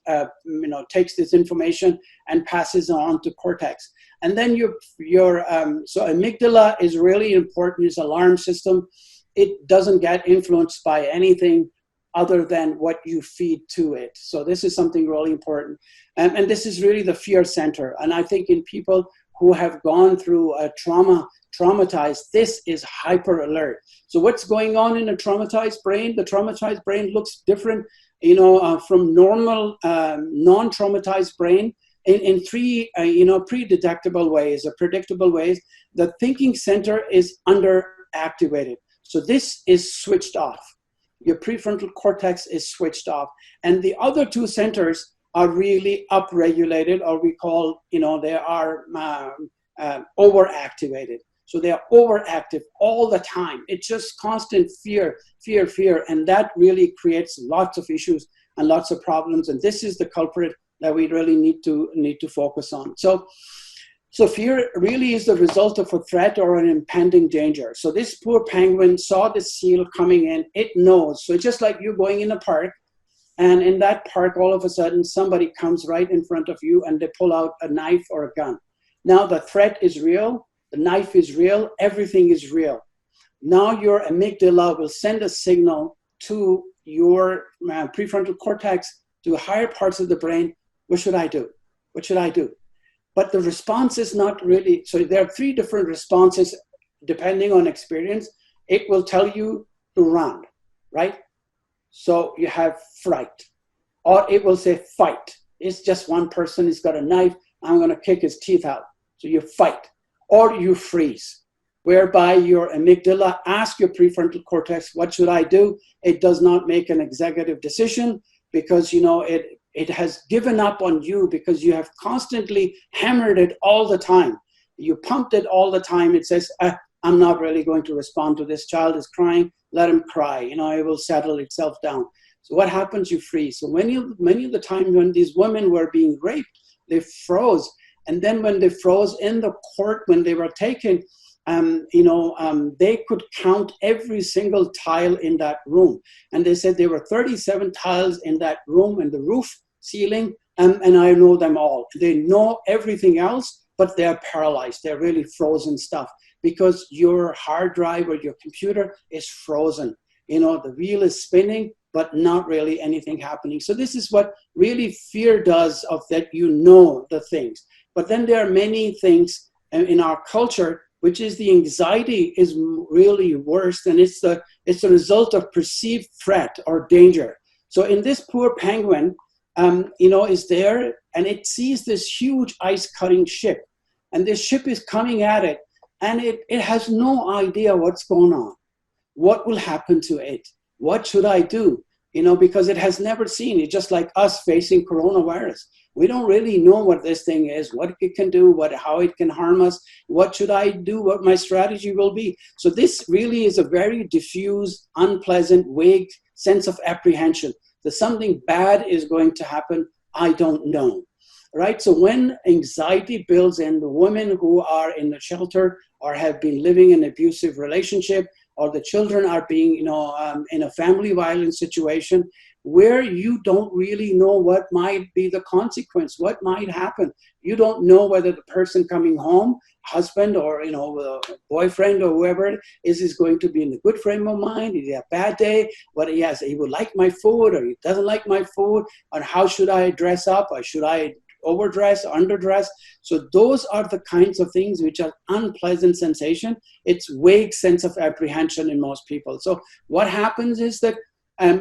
takes this information and passes on to cortex. And then so amygdala is really important, is alarm system. It doesn't get influenced by anything other than what you feed to it. So this is something really important. And this is really the fear center. And I think in people who have gone through a traumatized, this is hyper alert. So what's going on in a traumatized brain? The traumatized brain looks different, from normal non-traumatized brain in three, predictable ways or predictable ways. The thinking center is underactivated. So this is switched off. Your prefrontal cortex is switched off. And the other two centers are really upregulated, or we call, they are overactivated. So they are overactive all the time. It's just constant fear. And that really creates lots of issues and lots of problems. And this is the culprit that we really need to focus on. So fear really is the result of a threat or an impending danger. So this poor penguin saw the seal coming in. It knows. So it's just like you going in a park, and in that park, all of a sudden, somebody comes right in front of you and they pull out a knife or a gun. Now the threat is real. The knife is real. Everything is real. Now your amygdala will send a signal to your prefrontal cortex, to higher parts of the brain. What should I do? What should I do? But the response is not really, so there are three different responses depending on experience. It will tell you to run, right? So you have fright. Or it will say fight. It's just one person, he's got a knife, I'm gonna kick his teeth out. So you fight. Or you freeze, whereby your amygdala asks your prefrontal cortex, what should I do? It does not make an executive decision because, it has given up on you because you have constantly hammered it all the time. You pumped it all the time. It says, I'm not really going to respond to this. Child is crying, let him cry. It will settle itself down. So what happens? You freeze. So many of the time when these women were being raped, they froze. And then when they froze in the court, when they were taken, they could count every single tile in that room. And they said there were 37 tiles in that room and the roof, ceiling, and I know them all. They know everything else, but they're paralyzed. They're really frozen stuff because your hard drive or your computer is frozen. The wheel is spinning, but not really anything happening. So this is what really fear does, of that the things. But then there are many things in our culture, which is the anxiety is really worse, and it's the result of perceived threat or danger. So in this poor penguin, is there, and it sees this huge ice-cutting ship, and this ship is coming at it, and it has no idea what's going on. What will happen to it? What should I do? because it has never seen it. Just like us facing coronavirus. We don't really know what this thing is, what it can do, how it can harm us, what should I do, what my strategy will be. So this really is a very diffuse, unpleasant, vague sense of apprehension that something bad is going to happen. I don't know, right? So when anxiety builds in, the women who are in the shelter or have been living in an abusive relationship, or the children are being, in a family violence situation, where you don't really know what might be the consequence, what might happen. You don't know whether the person coming home, husband or boyfriend or whoever is going to be in a good frame of mind. Is he a bad day? Whether he would like my food or he doesn't like my food, or how should I dress up, or should I overdress, underdress? So those are the kinds of things which are unpleasant sensation. It's vague sense of apprehension in most people. So what happens is that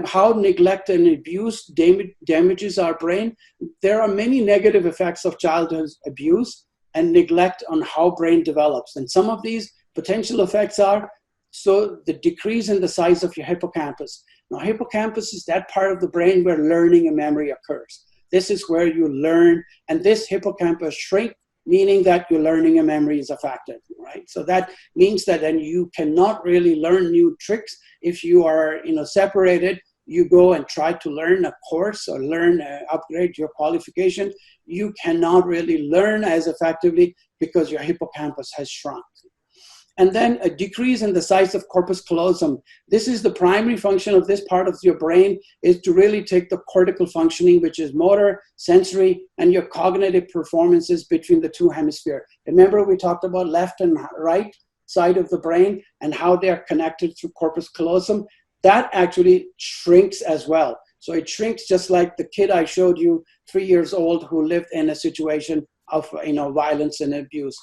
how neglect and abuse damages our brain. There are many negative effects of childhood abuse and neglect on how brain develops. And some of these potential effects are, so the decrease in the size of your hippocampus. Now, hippocampus is that part of the brain where learning and memory occurs. This is where you learn, and this hippocampus shrink, meaning that your learning and memory is affected, right? So that means that then you cannot really learn new tricks. If you are, separated, you go and try to learn a course or upgrade your qualification. You cannot really learn as effectively because your hippocampus has shrunk. And then a decrease in the size of corpus callosum. This is the primary function of this part of your brain, is to really take the cortical functioning, which is motor, sensory, and your cognitive performances between the two hemispheres. Remember we talked about left and right side of the brain and how they're connected through corpus callosum. That actually shrinks as well. So it shrinks just like the kid I showed you, 3 years old, who lived in a situation of violence and abuse.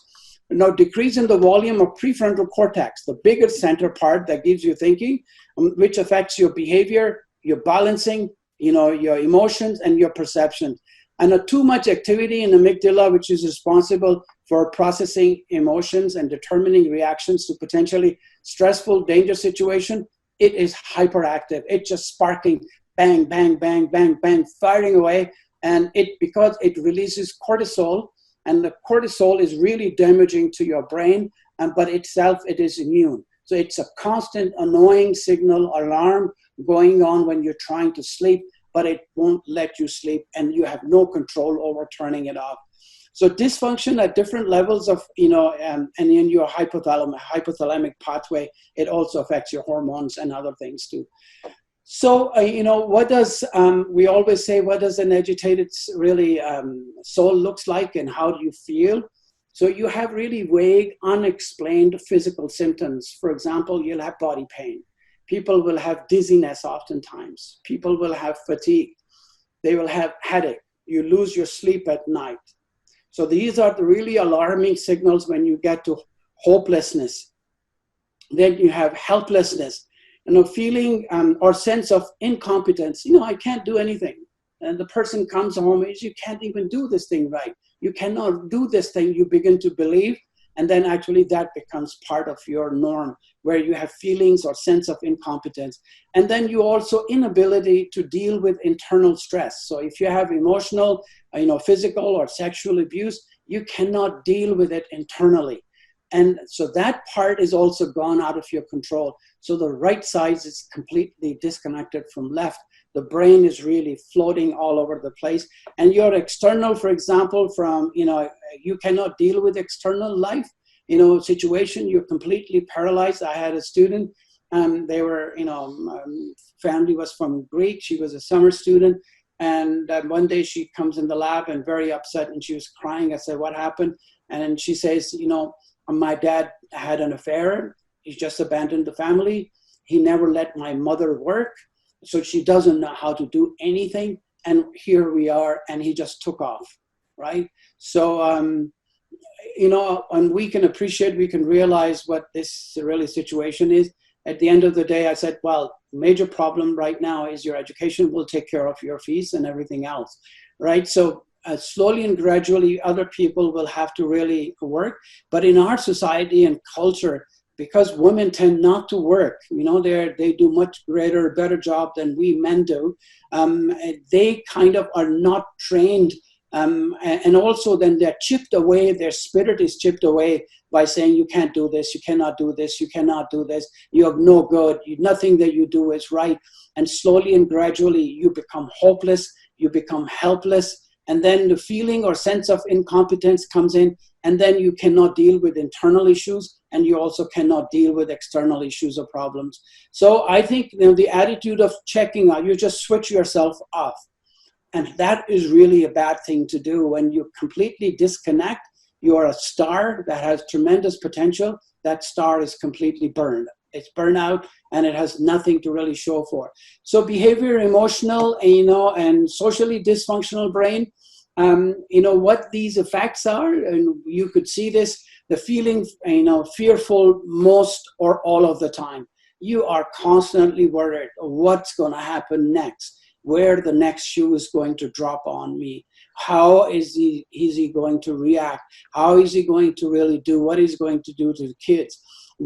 Now, decrease in the volume of prefrontal cortex, the bigger center part that gives you thinking, which affects your behavior, your balancing, your emotions and your perceptions. And too much activity in the amygdala, which is responsible for processing emotions and determining reactions to potentially stressful, dangerous situation, it is hyperactive. It's just sparking, bang, bang, bang, bang, bang, firing away. And because it releases cortisol, and the cortisol is really damaging to your brain, but itself, it is immune. So it's a constant annoying signal, alarm going on when you're trying to sleep, but it won't let you sleep and you have no control over turning it off. So dysfunction at different levels of, and in your hypothalamic pathway, it also affects your hormones and other things too. So, what does, we always say, what does an agitated really soul looks like and how do you feel? So you have really vague, unexplained physical symptoms. For example, you'll have body pain. People will have dizziness oftentimes. People will have fatigue. They will have headache. You lose your sleep at night. So these are the really alarming signals when you get to hopelessness. Then you have helplessness. Feeling or sense of incompetence. I can't do anything. And the person comes home and you can't even do this thing right. You cannot do this thing. You begin to believe, and then actually that becomes part of your norm, where you have feelings or sense of incompetence. And then you also inability to deal with internal stress. So if you have emotional, physical or sexual abuse, you cannot deal with it internally. And so that part is also gone out of your control. So the right side is completely disconnected from left. The brain is really floating all over the place. And your external, for example, from, you cannot deal with external life, situation, you're completely paralyzed. I had a student, they were, family was from Greece. She was a summer student. And one day she comes in the lab and very upset and she was crying. I said, what happened? And she says, my dad had an affair. He just abandoned the family. He never let my mother work. So she doesn't know how to do anything. And here we are, and he just took off, right? So, and we can appreciate, we can realize what this really situation is. At the end of the day, I said, well, major problem right now is your education will take care of your fees and everything else, right? So slowly and gradually, other people will have to really work. But in our society and culture, because women tend not to work, they do much better job than we men do. They kind of are not trained. And also then they're chipped away, their spirit is chipped away by saying, you can't do this, you cannot do this, you cannot do this, you have no good, nothing that you do is right. And slowly and gradually you become hopeless, you become helpless, and then the feeling or sense of incompetence comes in, and then you cannot deal with internal issues, and you also cannot deal with external issues or problems. So I think the attitude of checking out, you just switch yourself off. And that is really a bad thing to do. When you completely disconnect, you are a star that has tremendous potential. That star is completely burned. It's burned out, and it has nothing to really show for. So behavior, emotional, and socially dysfunctional brain, what these effects are, and you could see this, the feeling, fearful most or all of the time. You are constantly worried of what's going to happen next, where the next shoe is going to drop on me. How is he going to react? How is he going to really do what he's going to do to the kids?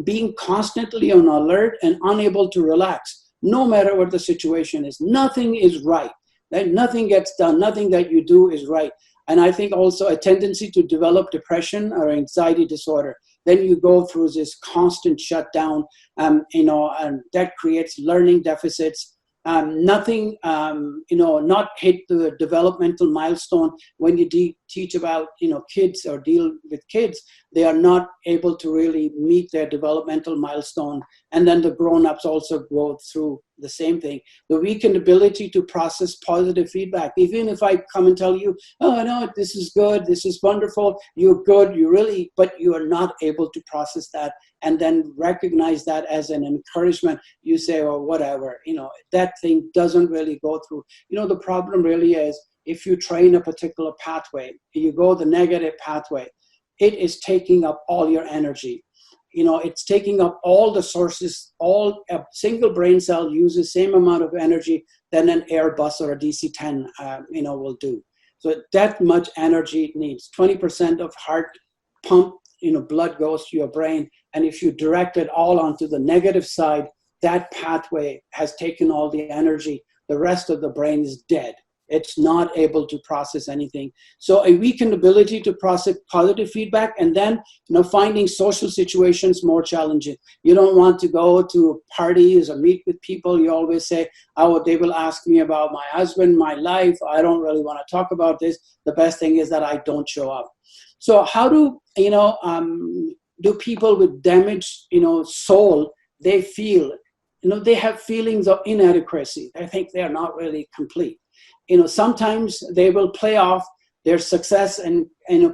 Being constantly on alert and unable to relax, no matter what the situation is. Nothing is right. Nothing gets done. Nothing that you do is right. And I think also a tendency to develop depression or anxiety disorder. Then you go through this constant shutdown, and that creates learning deficits. Nothing, not hit the developmental milestone. When you teach about, kids or deal with kids, they are not able to really meet their developmental milestone. And then the grown-ups also go through the same thing. The weakened ability to process positive feedback. Even if I come and tell you, oh, no, this is good, this is wonderful, you're good, but you are not able to process that and then recognize that as an encouragement. You say, oh, whatever, that thing doesn't really go through. The problem really is, if you train a particular pathway, you go the negative pathway, it is taking up all your energy. It's taking up all the sources. A single brain cell uses same amount of energy than an Airbus or a DC-10, will do. So that much energy it needs. 20% of heart pump, blood goes to your brain. And if you direct it all onto the negative side, that pathway has taken all the energy. The rest of the brain is dead. It's not able to process anything. So a weakened ability to process positive feedback, and then finding social situations more challenging. You don't want to go to parties or meet with people. You always say, oh, they will ask me about my husband, my life. I don't really want to talk about this. The best thing is that I don't show up. So how do people with damaged soul, they feel, they have feelings of inadequacy. They think they're not really complete. Sometimes they will play off their success and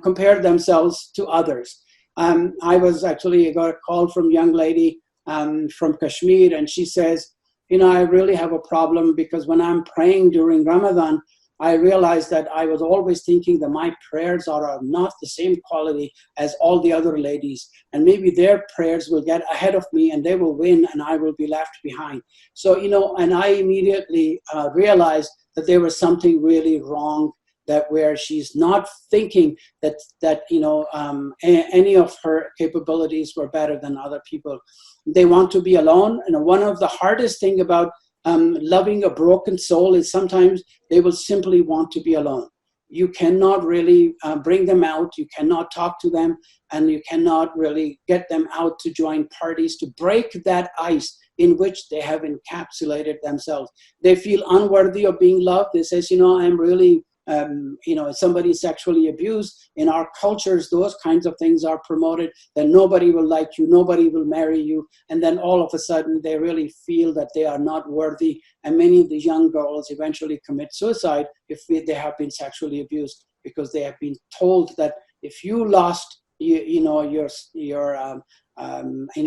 compare themselves to others. I got a call from a young lady from Kashmir, and she says, I really have a problem because when I'm praying during Ramadan, I realized that I was always thinking that my prayers are not the same quality as all the other ladies. And maybe their prayers will get ahead of me and they will win and I will be left behind. So, and I immediately realized that there was something really wrong, that where she's not thinking that any of her capabilities were better than other people. They want to be alone. And one of the hardest thing about loving a broken soul is sometimes they will simply want to be alone. You cannot really bring them out. You cannot talk to them, and you cannot really get them out to join parties to break that ice in which they have encapsulated themselves. They feel unworthy of being loved. They say, I'm really, somebody sexually abused. In our cultures, those kinds of things are promoted, that nobody will like you, nobody will marry you. And then all of a sudden, they really feel that they are not worthy. And many of the young girls eventually commit suicide if they have been sexually abused, because they have been told that if you lost your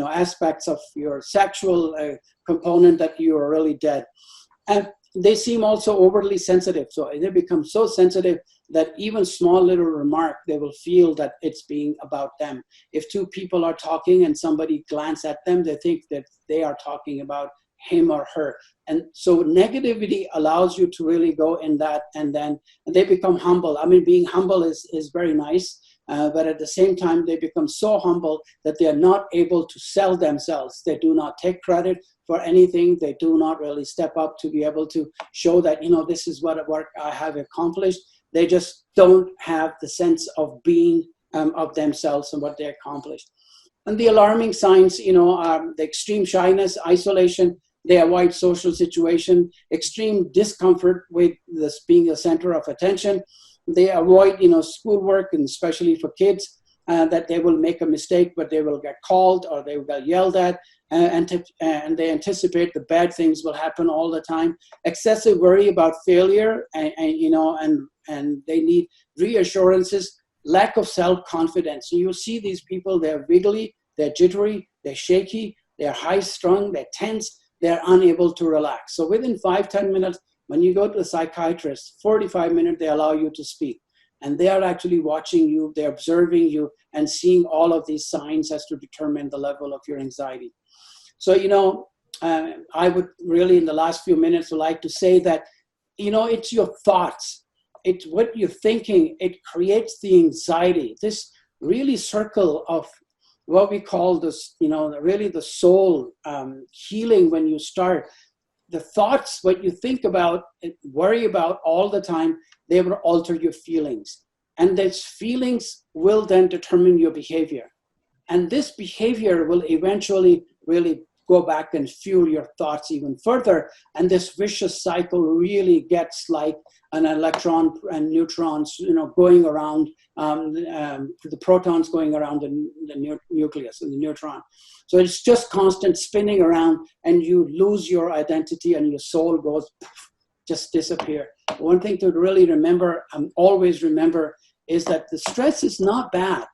aspects of your sexual component, that you are really dead. And they seem also overly sensitive. So they become so sensitive that even small little remark, they will feel that it's being about them. If two people are talking and somebody glances at them, they think that they are talking about him or her. And so negativity allows you to really go in that, and then they become humble. I mean, being humble is very nice. but at the same time, they become so humble that they are not able to sell themselves. They do not take credit for anything. They do not really step up to be able to show that, this is what work I have accomplished. They just don't have the sense of being of themselves and what they accomplished. And the alarming signs, are the extreme shyness, isolation. They avoid social situation, extreme discomfort with this being the center of attention. They avoid, schoolwork, and especially for kids, that they will make a mistake, but they will get called or they will get yelled at, and they anticipate the bad things will happen all the time. Excessive worry about failure, and they need reassurances. Lack of self-confidence. So you see these people, they're wiggly, they're jittery, they're shaky, they're high-strung, they're tense, they're unable to relax. So within 5-10 minutes, when you go to a psychiatrist, 45 minutes, they allow you to speak. And they are actually watching you, they're observing you, and seeing all of these signs as to determine the level of your anxiety. So, I would really, in the last few minutes, would like to say that, it's your thoughts. It's what you're thinking. It creates the anxiety. This really circle of what we call this, really the soul healing when you start. The thoughts, what you think about, worry about all the time, they will alter your feelings. And these feelings will then determine your behavior. And this behavior will eventually really go back and fuel your thoughts even further. And this vicious cycle really gets like an electron and neutrons, going around, the protons going around the nucleus and the neutron. So it's just constant spinning around, and you lose your identity and your soul goes, just disappear. One thing to really remember, always remember, is that the stress is not bad.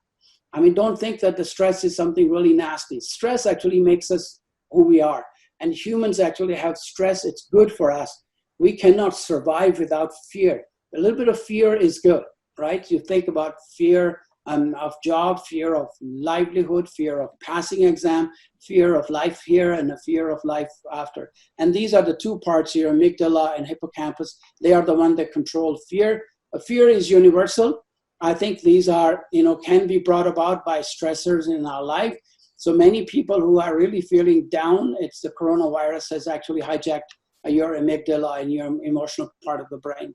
I mean, don't think that the stress is something really nasty. Stress actually makes us who we are. And humans actually have stress. It's good for us. We cannot survive without fear. A little bit of fear is good, right? You think about fear of job, fear of livelihood, fear of passing exam, fear of life here, and a fear of life after. And these are the two parts here, amygdala and hippocampus. They are the one that control fear. Fear is universal. I think these are, can be brought about by stressors in our life. So many people who are really feeling down, it's the coronavirus has actually hijacked your amygdala and your emotional part of the brain.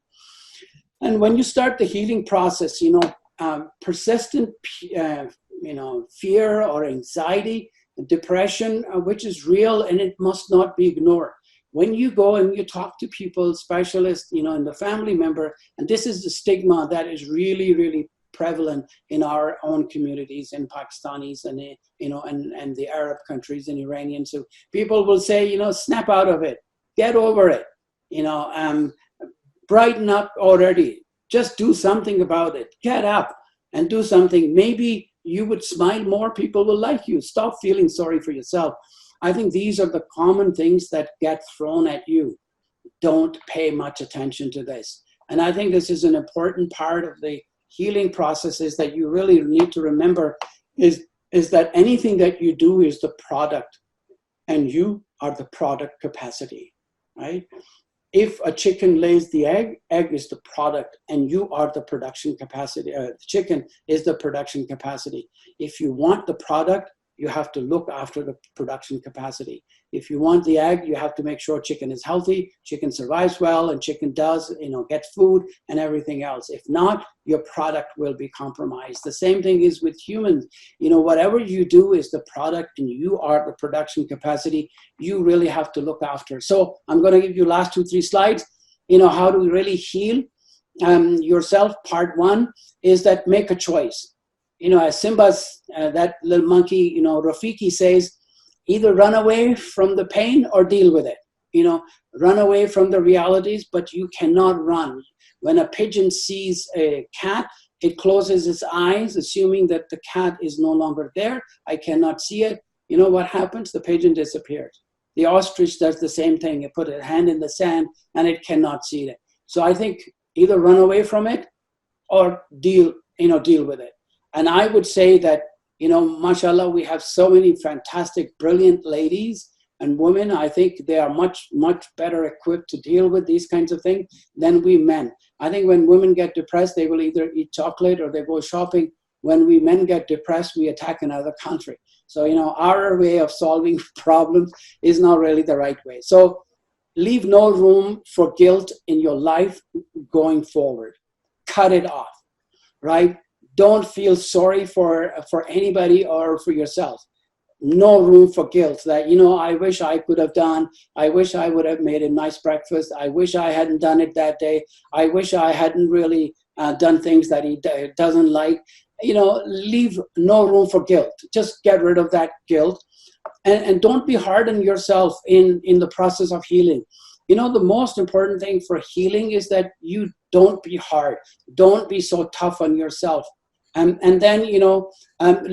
And when you start the healing process, persistent, fear or anxiety, depression, which is real and it must not be ignored. When you go and you talk to people, specialists, and the family member, and this is the stigma that is really, really prevalent in our own communities, in Pakistanis and, and the Arab countries and Iranians. So people will say, snap out of it, get over it, brighten up already, just do something about it, get up and do something. Maybe you would smile more, people will like you. Stop feeling sorry for yourself. I think these are the common things that get thrown at you. Don't pay much attention to this. And I think this is an important part of the healing process, is that you really need to remember is that anything that you do is the product, and you are the product capacity, right? If a chicken lays the egg is the product, and you are the production capacity. The chicken is the production capacity. If you want the product, you have to look after the production capacity. If you want the egg, you have to make sure chicken is healthy, chicken survives well, and chicken does, get food and everything else. If not, your product will be compromised. The same thing is with humans. Whatever you do is the product, and you are the production capacity. You really have to look after. So I'm going to give you last 2-3 slides. How do we really heal yourself? Part 1 is that make a choice. As Simba's, that little monkey, Rafiki says, either run away from the pain or deal with it. Run away from the realities, but you cannot run. When a pigeon sees a cat, it closes its eyes, assuming that the cat is no longer there. I cannot see it. What happens? The pigeon disappears. The ostrich does the same thing. It put a hand in the sand and it cannot see it. So I think either run away from it or deal with it. And I would say that, mashallah, we have so many fantastic, brilliant ladies and women. I think they are much, much better equipped to deal with these kinds of things than we men. I think when women get depressed, they will either eat chocolate or they go shopping. when we men get depressed, we attack another country. So, our way of solving problems is not really the right way. So leave no room for guilt in your life going forward. Cut it off, right? Don't feel sorry for anybody or for yourself. No room for guilt that, I wish I could have done. I wish I would have made a nice breakfast. I wish I hadn't done it that day. I wish I hadn't really done things that he doesn't like. Leave no room for guilt. Just get rid of that guilt. And don't be hard on yourself in the process of healing. The most important thing for healing is that you don't be hard. Don't be so tough on yourself. And then,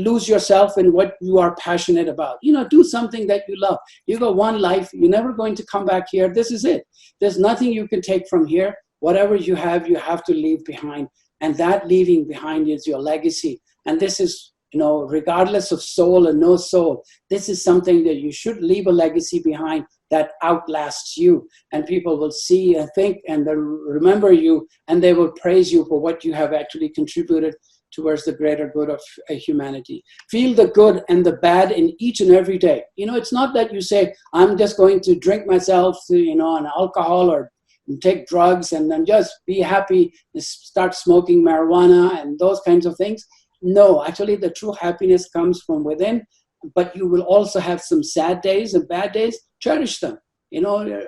lose yourself in what you are passionate about. Do something that you love. You got one life. You're never going to come back here. This is it. There's nothing you can take from here. Whatever you have to leave behind. And that leaving behind is your legacy. And this is, regardless of soul or no soul, this is something that you should leave a legacy behind that outlasts you. And people will see and think and they'll remember you, and they will praise you for what you have actually contributed towards the greater good of humanity. Feel the good and the bad in each and every day. It's not that you say, I'm just going to drink myself to, an alcohol or take drugs and then just be happy, start smoking marijuana and those kinds of things. No, actually the true happiness comes from within, but you will also have some sad days and bad days. Cherish them,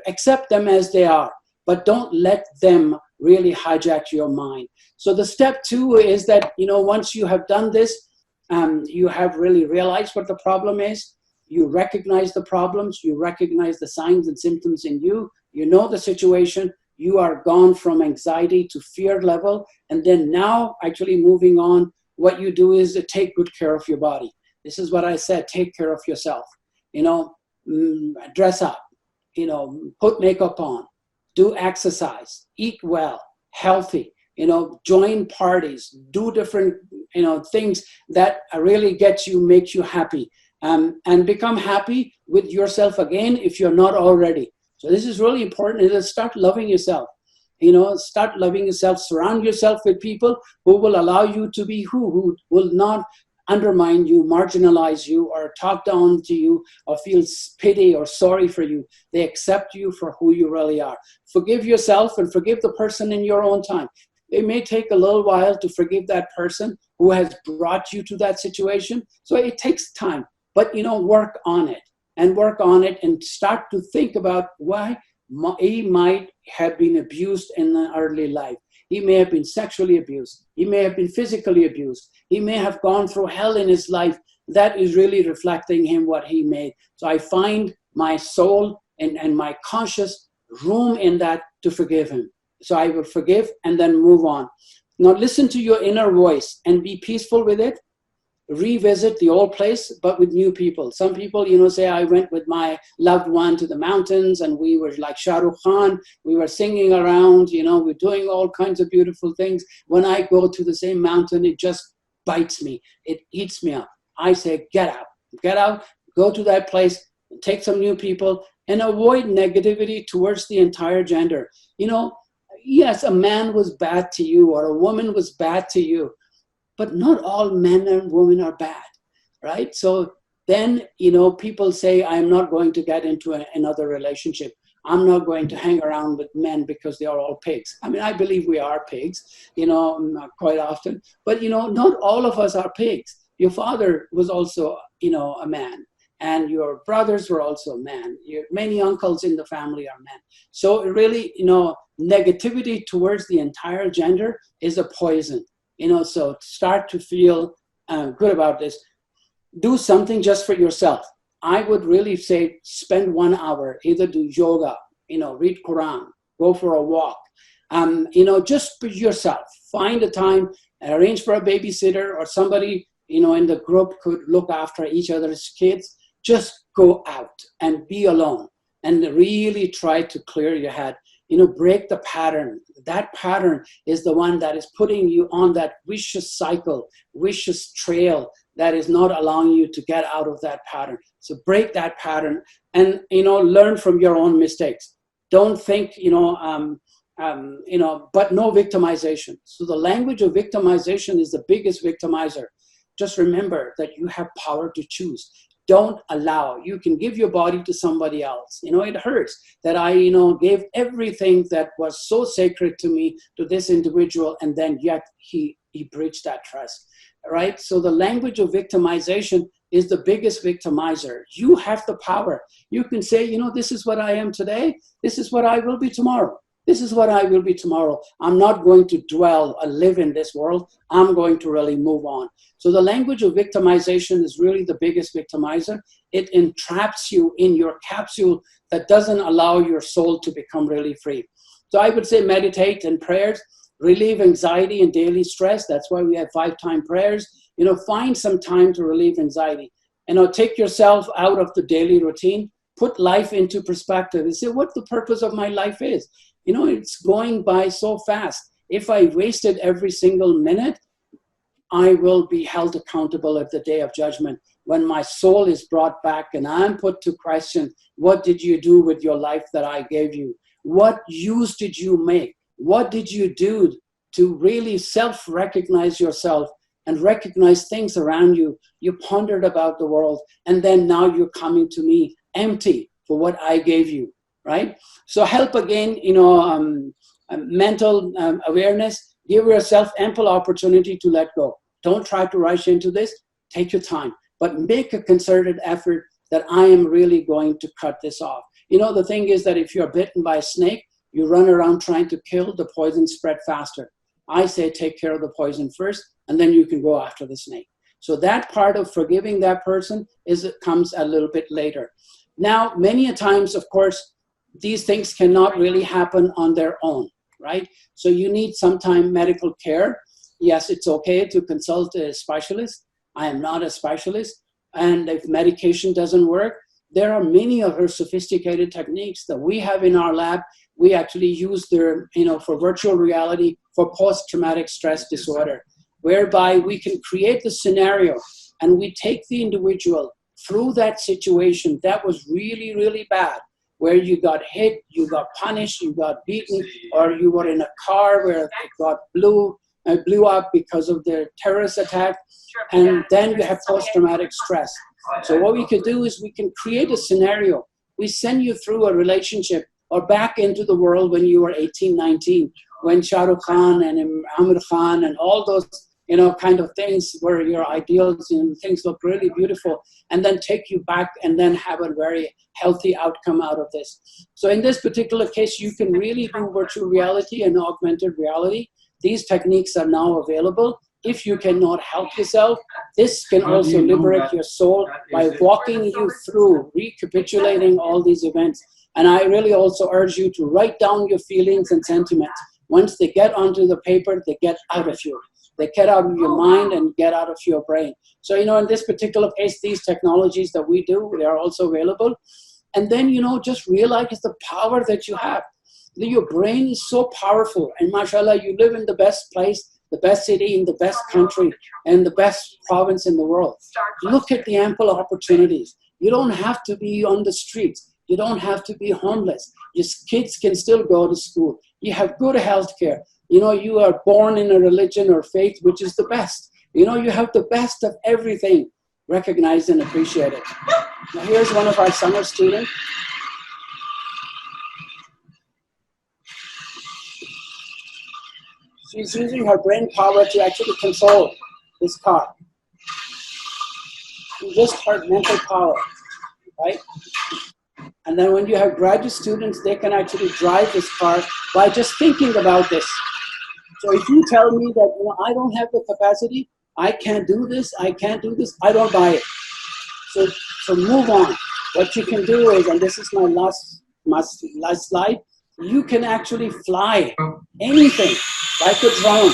accept them as they are, but don't let them really hijack your mind. So the step 2 is that, once you have done this, you have really realized what the problem is. You recognize the problems, you recognize the signs and symptoms in you, the situation, you are gone from anxiety to fear level. And then now actually moving on, what you do is to take good care of your body. This is what I said, take care of yourself, dress up, put makeup on, do exercise, eat well, healthy, join parties, do different, things that really make you happy, and become happy with yourself again if you're not already. So this is really important, is start loving yourself. Start loving yourself, surround yourself with people who will allow you to be who will not undermine you, marginalize you, or talk down to you, or feel pity or sorry for you. They accept you for who you really are. Forgive yourself and forgive the person in your own time. It may take a little while to forgive that person who has brought you to that situation. So it takes time, but work on it and start to think about why he might have been abused in the early life. He may have been sexually abused. He may have been physically abused. He may have gone through hell in his life. That is really reflecting him what he made. So I find my soul and my conscious room in that to forgive him. So I will forgive and then move on. Now listen to your inner voice and be peaceful with it. Revisit the old place, but with new people. Some people, say, I went with my loved one to the mountains and we were like Shah Rukh Khan. We were singing around, we're doing all kinds of beautiful things. When I go to the same mountain, it just bites me. It eats me up. I say, get out, go to that place, take some new people, and avoid negativity towards the entire gender. Yes, a man was bad to you or a woman was bad to you, but not all men and women are bad, right? So then, people say, I'm not going to get into another relationship. I'm not going to hang around with men because they are all pigs. I mean, I believe we are pigs, quite often. But, not all of us are pigs. Your father was also, a man. And your brothers were also men. Many uncles in the family are men. So really, negativity towards the entire gender is a poison. So start to feel good about this. Do something just for yourself. I would really say spend 1 hour, either do yoga, read Quran, go for a walk, just for yourself. Find a time, arrange for a babysitter or somebody, in the group could look after each other's kids. Just go out and be alone and really try to clear your head. Break the pattern. That pattern is the one that is putting you on that vicious cycle, vicious trail that is not allowing you to get out of that pattern. So break that pattern and, learn from your own mistakes. Don't think, but no victimization. So the language of victimization is the biggest victimizer. Just remember that you have power to choose. Don't allow. You can give your body to somebody else. It hurts that I, gave everything that was so sacred to me to this individual, and then yet he breached that trust, right? So the language of victimization is the biggest victimizer. You have the power. You can say, this is what I am today. This is what I will be tomorrow. This is what I will be tomorrow. I'm not going to dwell or live in this world. I'm going to really move on. So the language of victimization is really the biggest victimizer. It entraps you in your capsule that doesn't allow your soul to become really free. So I would say meditate and prayers, relieve anxiety and daily stress. That's why we have 5-time prayers. Find some time to relieve anxiety. Take yourself out of the daily routine. Put life into perspective and say what the purpose of my life is. It's going by so fast. If I wasted every single minute, I will be held accountable at the day of judgment when my soul is brought back and I'm put to question, what did you do with your life that I gave you? What use did you make? What did you do to really self-recognize yourself and recognize things around you? You pondered about the world, and then now you're coming to me empty for what I gave you, right? So help again, mental awareness. Give yourself ample opportunity to let go. Don't try to rush into this. Take your time, but make a concerted effort that I am really going to cut this off. The thing is that if you're bitten by a snake, you run around trying to kill, the poison spread faster. I say take care of the poison first, and then you can go after the snake. So that part of forgiving that person comes a little bit later. Now, many a times, of course, these things cannot really happen on their own, right? So you need sometime medical care. Yes, it's okay to consult a specialist. I am not a specialist. And if medication doesn't work, there are many other sophisticated techniques that we have in our lab. We actually use for virtual reality for post-traumatic stress disorder, whereby we can create the scenario and we take the individual through that situation that was really, really bad, where you got hit, you got punished, you got beaten, or you were in a car where it got blew up because of the terrorist attack, and then you have post-traumatic stress. So what we could do is we can create a scenario. We send you through a relationship or back into the world when you were 18, 19, when Shah Rukh Khan and Amir Khan and all those kind of things where your ideals and things look really beautiful, and then take you back and then have a very healthy outcome out of this. So in this particular case, you can really do virtual reality and augmented reality. These techniques are now available. If you cannot help yourself, this can also liberate your soul by walking you through, recapitulating all these events. And I really also urge you to write down your feelings and sentiments. Once they get onto the paper, they get out of you. They get out of your mind and get out of your brain. So, in this particular case, these technologies that we do, they are also available. And then, just realize the power that you have. Your brain is so powerful. And mashallah, you live in the best place, the best city, in the best country, and the best province in the world. Look at the ample opportunities. You don't have to be on the streets. You don't have to be homeless. Your kids can still go to school. You have good health care. You are born in a religion or faith, which is the best. You have the best of everything. Recognize and appreciate it. Now, here's one of our summer students. She's using her brain power to actually control this car. You just heard mental power, right? And then when you have graduate students, they can actually drive this car by just thinking about this. So if you tell me that I don't have the capacity, I can't do this, I don't buy it. So move on. What you can do is, and this is my last slide, you can actually fly anything like a drone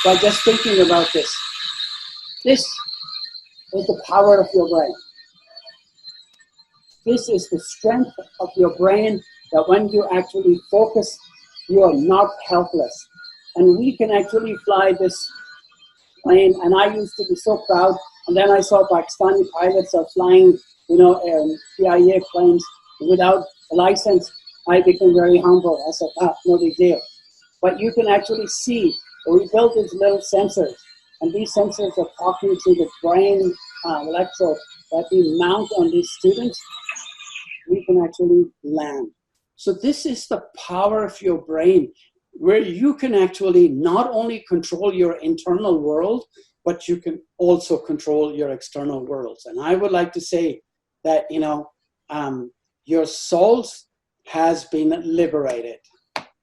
by just thinking about this. This is the power of your brain. This is the strength of your brain, that when you actually focus, you are not helpless. And we can actually fly this plane. And I used to be so proud. And then I saw Pakistani pilots are flying, CIA planes without a license. I became very humble. I said, no big deal. but you can actually see. So we built these little sensors, and these sensors are talking to the brain electrode that we mount on these students. We can actually land. So this is the power of your brain, where you can actually not only control your internal world, but you can also control your external worlds. And I would like to say that, your soul has been liberated.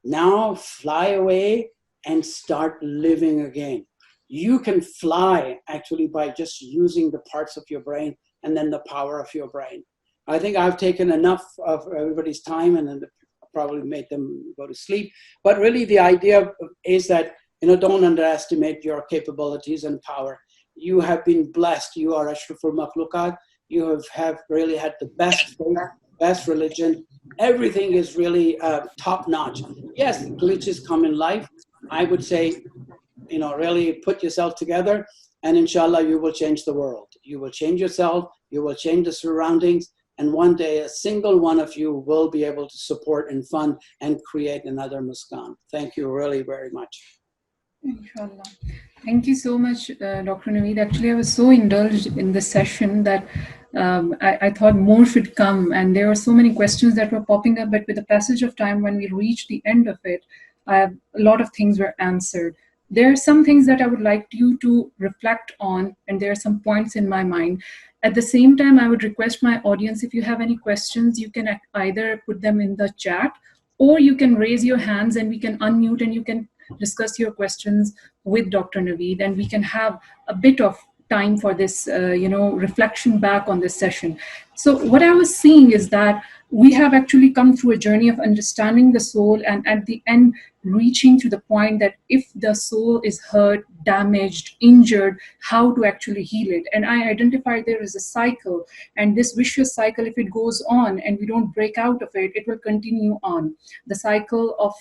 Now fly away and start living again. You can fly actually by just using the parts of your brain and then the power of your brain. I think I've taken enough of everybody's time and then probably made them go to sleep. But really the idea is that, don't underestimate your capabilities and power. You have been blessed. You are Ashraful Makhluqat. You have really had the best faith, best religion. Everything is really top notch. Yes, glitches come in life. I would say, really put yourself together and inshallah you will change the world. You will change yourself. You will change the surroundings. And one day, a single one of you will be able to support and fund and create another Muskan. Thank you really very much. Inshallah. Thank you so much, Dr. Naweed. Actually, I was so indulged in this session that I thought more should come. And there were so many questions that were popping up. But with the passage of time, when we reached the end of it, a lot of things were answered. There are some things that I would like you to reflect on, and there are some points in my mind. At the same time, I would request my audience, if you have any questions, you can either put them in the chat or you can raise your hands and we can unmute and you can discuss your questions with Dr. Naweed, and we can have a bit of time for this, reflection back on this session. So what I was seeing is that we have actually come through a journey of understanding the soul, and at the end, reaching to the point that if the soul is hurt, damaged, injured, how to actually heal it. And I identified there is a cycle, and this vicious cycle, if it goes on and we don't break out of it, it will continue on. The cycle of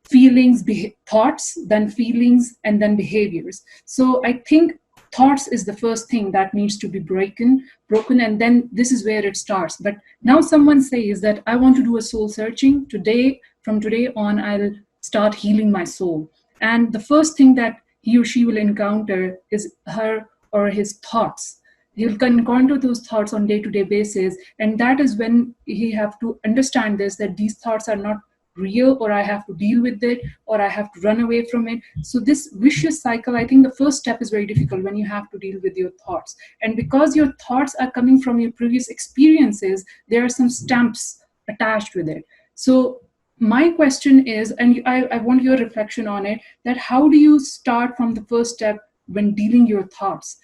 feelings, thoughts, then feelings, and then behaviors. So I think thoughts is the first thing that needs to be broken, and then this is where it starts. But now someone says that I want to do a soul searching today. From today on, I'll start healing my soul. And the first thing that he or she will encounter is her or his thoughts. He'll encounter those thoughts on day-to-day basis. And that is when he have to understand this, that these thoughts are not real, or I have to deal with it, or I have to run away from it. So this vicious cycle, I think the first step is very difficult when you have to deal with your thoughts. And because your thoughts are coming from your previous experiences, there are some stamps attached with it. So my question is, and I want your reflection on it, that how do you start from the first step when dealing your thoughts?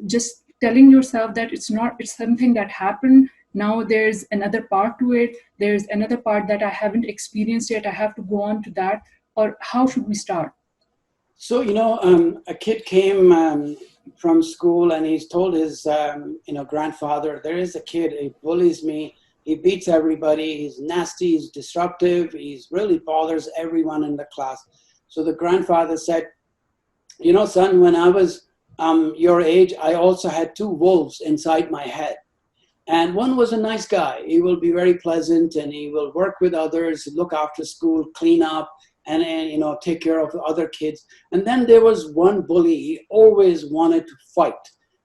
Just telling yourself that it's something that happened. Now there's another part to it. There's another part that I haven't experienced yet. I have to go on to that. Or how should we start? So, a kid came from school and he's told his, grandfather, there is a kid, he bullies me. He beats everybody. He's nasty. He's disruptive. He really bothers everyone in the class. So the grandfather said, son, when I was your age, I also had two wolves inside my head. And one was a nice guy. He will be very pleasant and he will work with others, look after school, clean up, and take care of the other kids. And then there was one bully. He always wanted to fight,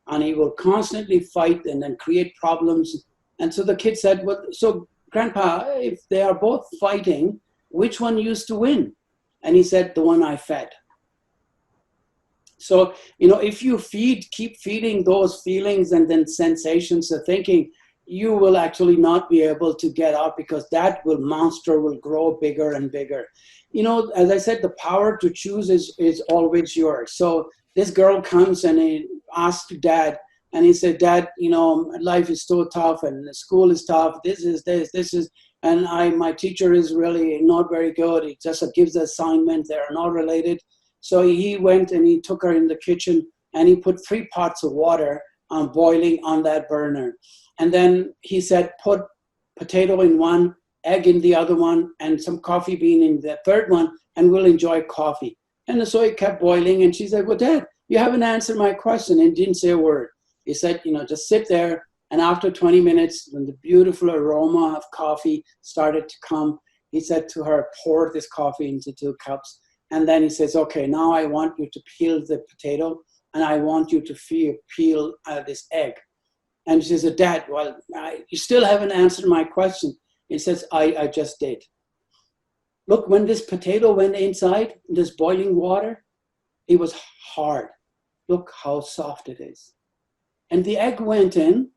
and he will constantly fight and then create problems. And so the kid said, well, so Grandpa, if they are both fighting, which one used to win? And he said, the one I fed. So, if you keep feeding those feelings and then sensations of thinking, you will actually not be able to get out, because that monster will grow bigger and bigger. As I said, the power to choose is always yours. So this girl comes and he asks Dad, and he said, Dad, life is so tough and the school is tough. This is, and my teacher is really not very good. He just gives the assignment. They are not related. So he went and he took her in the kitchen and he put 3 pots of water boiling on that burner. And then he said, put potato in one, egg in the other one, and some coffee bean in the third one, and we'll enjoy coffee. And so it kept boiling. And she said, well, Dad, you haven't answered my question, and didn't say a word. He said, just sit there. And after 20 minutes, when the beautiful aroma of coffee started to come, He said to her, pour this coffee into 2 cups. And then he says, okay, now I want you to peel the potato and I want you to peel this egg. And she says, Dad, well, you still haven't answered my question. He says, I just did. Look, when this potato went inside this boiling water, it was hard. Look how soft it is. And the egg went in,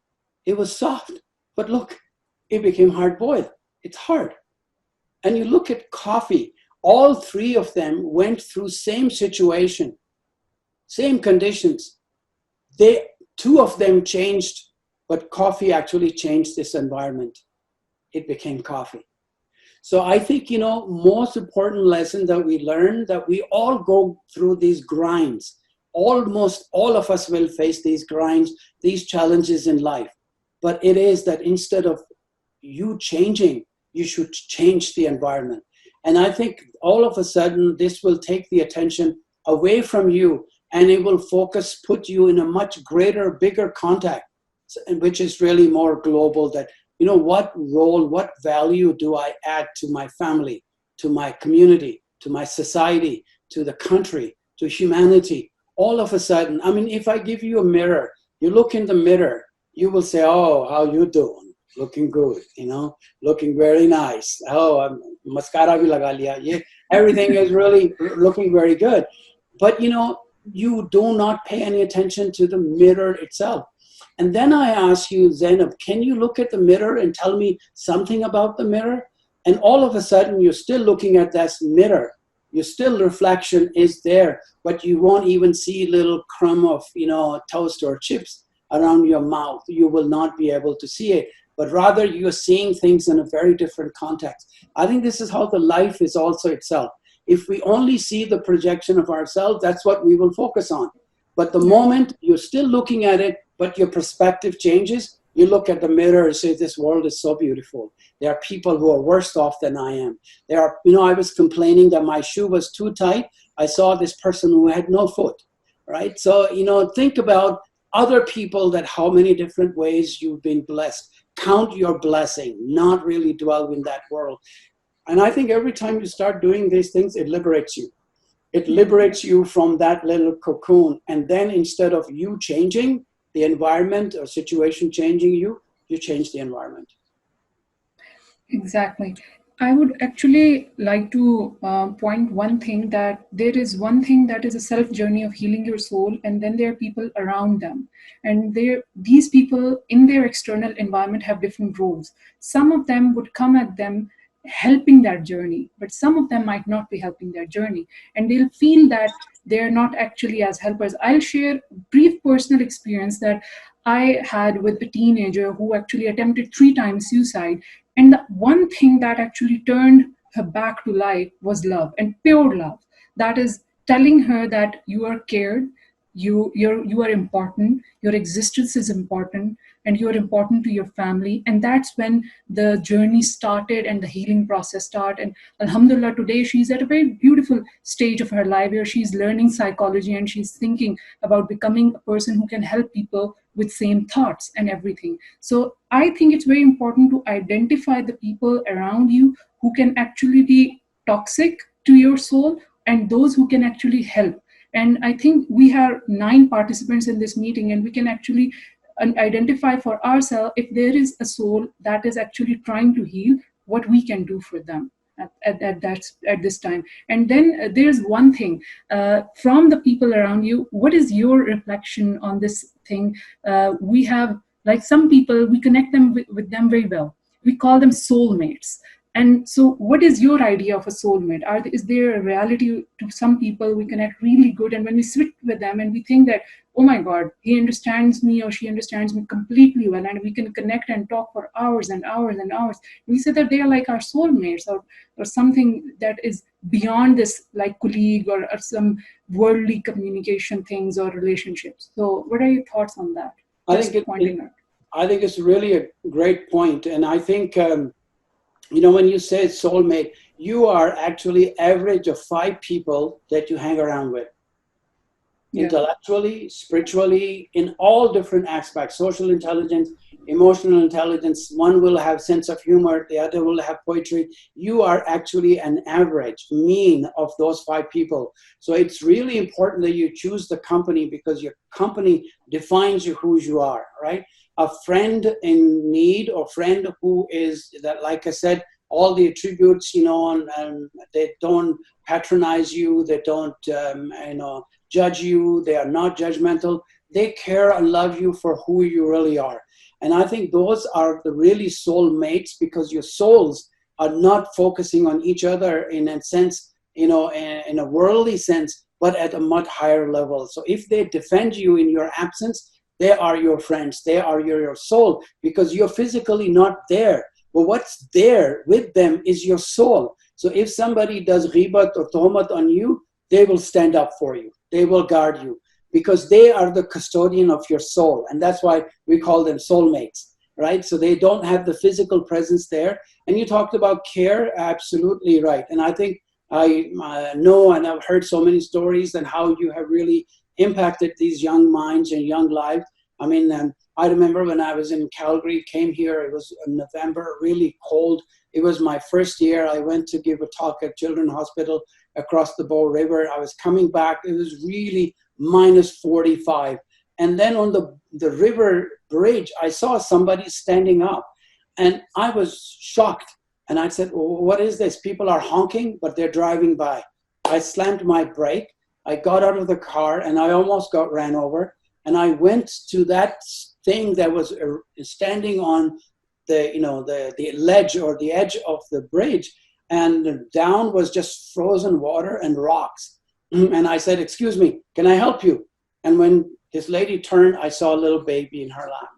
it was soft. But look, it became hard boiled. It's hard. And you look at coffee, all 3 of them went through same situation, same conditions. 2 of them changed, but coffee actually changed this environment. It became coffee. So I think, most important lesson that we learn, that we all go through these grinds. Almost all of us will face these grinds, these challenges in life. But it is that instead of you changing, you should change the environment. And I think all of a sudden, this will take the attention away from you and it will put you in a much greater, bigger contact, which is really more global, that, what role, what value do I add to my family, to my community, to my society, to the country, to humanity? All of a sudden, if I give you a mirror, you look in the mirror, you will say, oh, how you doing? Looking good, looking very nice. Oh, mascara bhi laga liya. Yeah, everything is really looking very good. But, you do not pay any attention to the mirror itself. And then I ask you, Zainab, can you look at the mirror and tell me something about the mirror? And all of a sudden, you're still looking at that mirror. Your still reflection is there, but you won't even see little crumb of, toast or chips around your mouth. You will not be able to see it, but rather you're seeing things in a very different context. I think this is how the life is also itself. If we only see the projection of ourselves, that's what we will focus on. But the moment you're still looking at it, but your perspective changes, you look at the mirror and say, this world is so beautiful. There are people who are worse off than I am. There are, I was complaining that my shoe was too tight. I saw this person who had no foot, right? So, think about other people, that how many different ways you've been blessed. Count your blessing, not really dwell in that world. And I think every time you start doing these things, it liberates you. It liberates you from that little cocoon. And then instead of you changing the environment or situation changing you, you change the environment. Exactly. I would actually like to point one thing, that there is one thing that is a self journey of healing your soul, and then there are people around them. And these people in their external environment have different roles. Some of them would come at them helping that journey, but some of them might not be helping their journey, and they'll feel that they're not actually as helpers. I'll share a brief personal experience that I had with a teenager who actually attempted 3 times suicide. And the one thing that actually turned her back to life was love, and pure love. That is telling her that you are cared, you are important, your existence is important, and you're important to your family. And that's when the journey started and the healing process started. And alhamdulillah, today she's at a very beautiful stage of her life where she's learning psychology and she's thinking about becoming a person who can help people with same thoughts and everything. So I think it's very important to identify the people around you who can actually be toxic to your soul and those who can actually help. And I think we have 9 participants in this meeting, and we can actually identify for ourselves if there is a soul that is actually trying to heal, what we can do for them at this time. And then there's one thing from the people around you. What is your reflection on this thing? We have, like, some people, we connect them with them very well. We call them soulmates. And so what is your idea of a soulmate? Is there a reality to some people we connect really good, and when we sit with them and we think that, oh my God, he understands me or she understands me completely well, and we can connect and talk for hours and hours and hours. We say that they are like our soulmates, or something that is beyond this, like colleague or some worldly communication things or relationships. So what are your thoughts on that? I think it's really a great point. And I think, when you say soulmate, you are actually average of 5 people that you hang around with. Yeah. intellectually, spiritually, in all different aspects, social intelligence, emotional intelligence. One will have sense of humor, the other will have poetry. You are actually an average mean of those 5 people. So it's really important that you choose the company, because your company defines you who you are, right? A friend in need, or friend who is that, like I said, all the attributes, you know, and they don't patronize you, they don't, you know, judge you, they are not judgmental, they care and love you for who you really are. And I think those are the really soul mates, because your souls are not focusing on each other in a sense, you know, in a worldly sense, but at a much higher level. So if they defend you in your absence, they are your friends, they are your soul, because you're physically not there. But what's there with them is your soul. So if somebody does ghibat or tohmat on you, they will stand up for you. They will guard you, because they are the custodian of your soul. And that's why we call them soulmates, right? So they don't have the physical presence there. And you talked about care, absolutely right. And I think I know, and I've heard so many stories and how you have really impacted these young minds and young lives. I mean, I remember when I was in Calgary, came here, it was in November, really cold. It was my first year. I went to give a talk at Children's Hospital across the Bow River. I was coming back. It was really minus 45. And then on the river bridge, I saw somebody standing up, and I was shocked. And I said, well, what is this? People are honking, but they're driving by. I slammed my brake. I got out of the car, and I almost got ran over. And I went to that thing that was standing on the, you know, the ledge or the edge of the bridge, and down was just frozen water and rocks. And I said, excuse me, can I help you? And when this lady turned, I saw a little baby in her lap,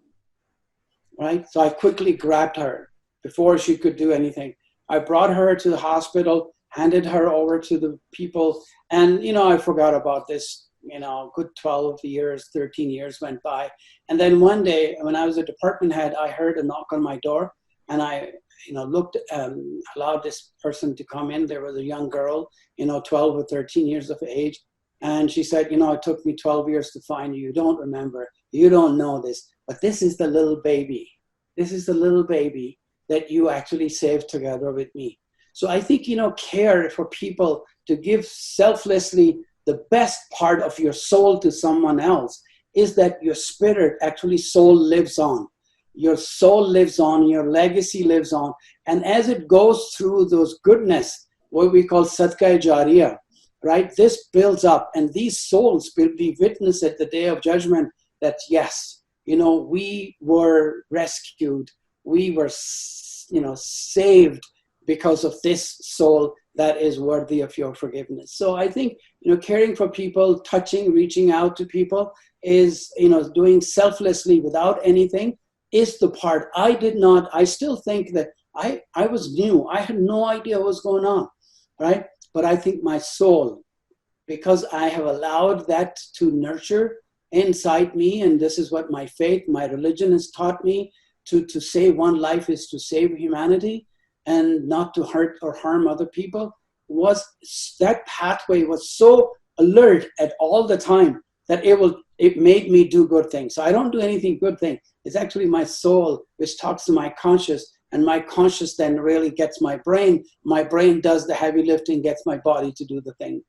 right? So I quickly grabbed her before she could do anything. I brought her to the hospital, handed her over to the people, and, you know, I forgot about this. You know, good 12 years, 13 years went by. And then one day when I was a department head, I heard a knock on my door, and I, you know, looked, allowed this person to come in. There was a young girl, you know, 12 or 13 years of age. And she said, you know, it took me 12 years to find you. You don't remember, you don't know this, but this is the little baby. This is the little baby that you actually saved together with me. So I think, you know, care for people, to give selflessly the best part of your soul to someone else, is that your spirit, actually soul, lives on. Your soul lives on, your legacy lives on. And as it goes through those goodness, what we call sadqa-e-jariyah, right? This builds up, and these souls will be witness at the day of judgment that, yes, you know, we were rescued. We were, you know, saved because of this soul that is worthy of your forgiveness. So I think, you know, caring for people, touching, reaching out to people is, you know, doing selflessly without anything is the part. I still think that I was new. I had no idea what was going on, right? But I think my soul, because I have allowed that to nurture inside me, and this is what my faith, my religion has taught me, to save one life is to save humanity, and not to hurt or harm other people, was that pathway was so alert at all the time that it made me do good things. So I don't do anything good thing. It's actually my soul which talks to my conscious, and my conscious then really gets my brain. My brain does the heavy lifting, gets my body to do the thing.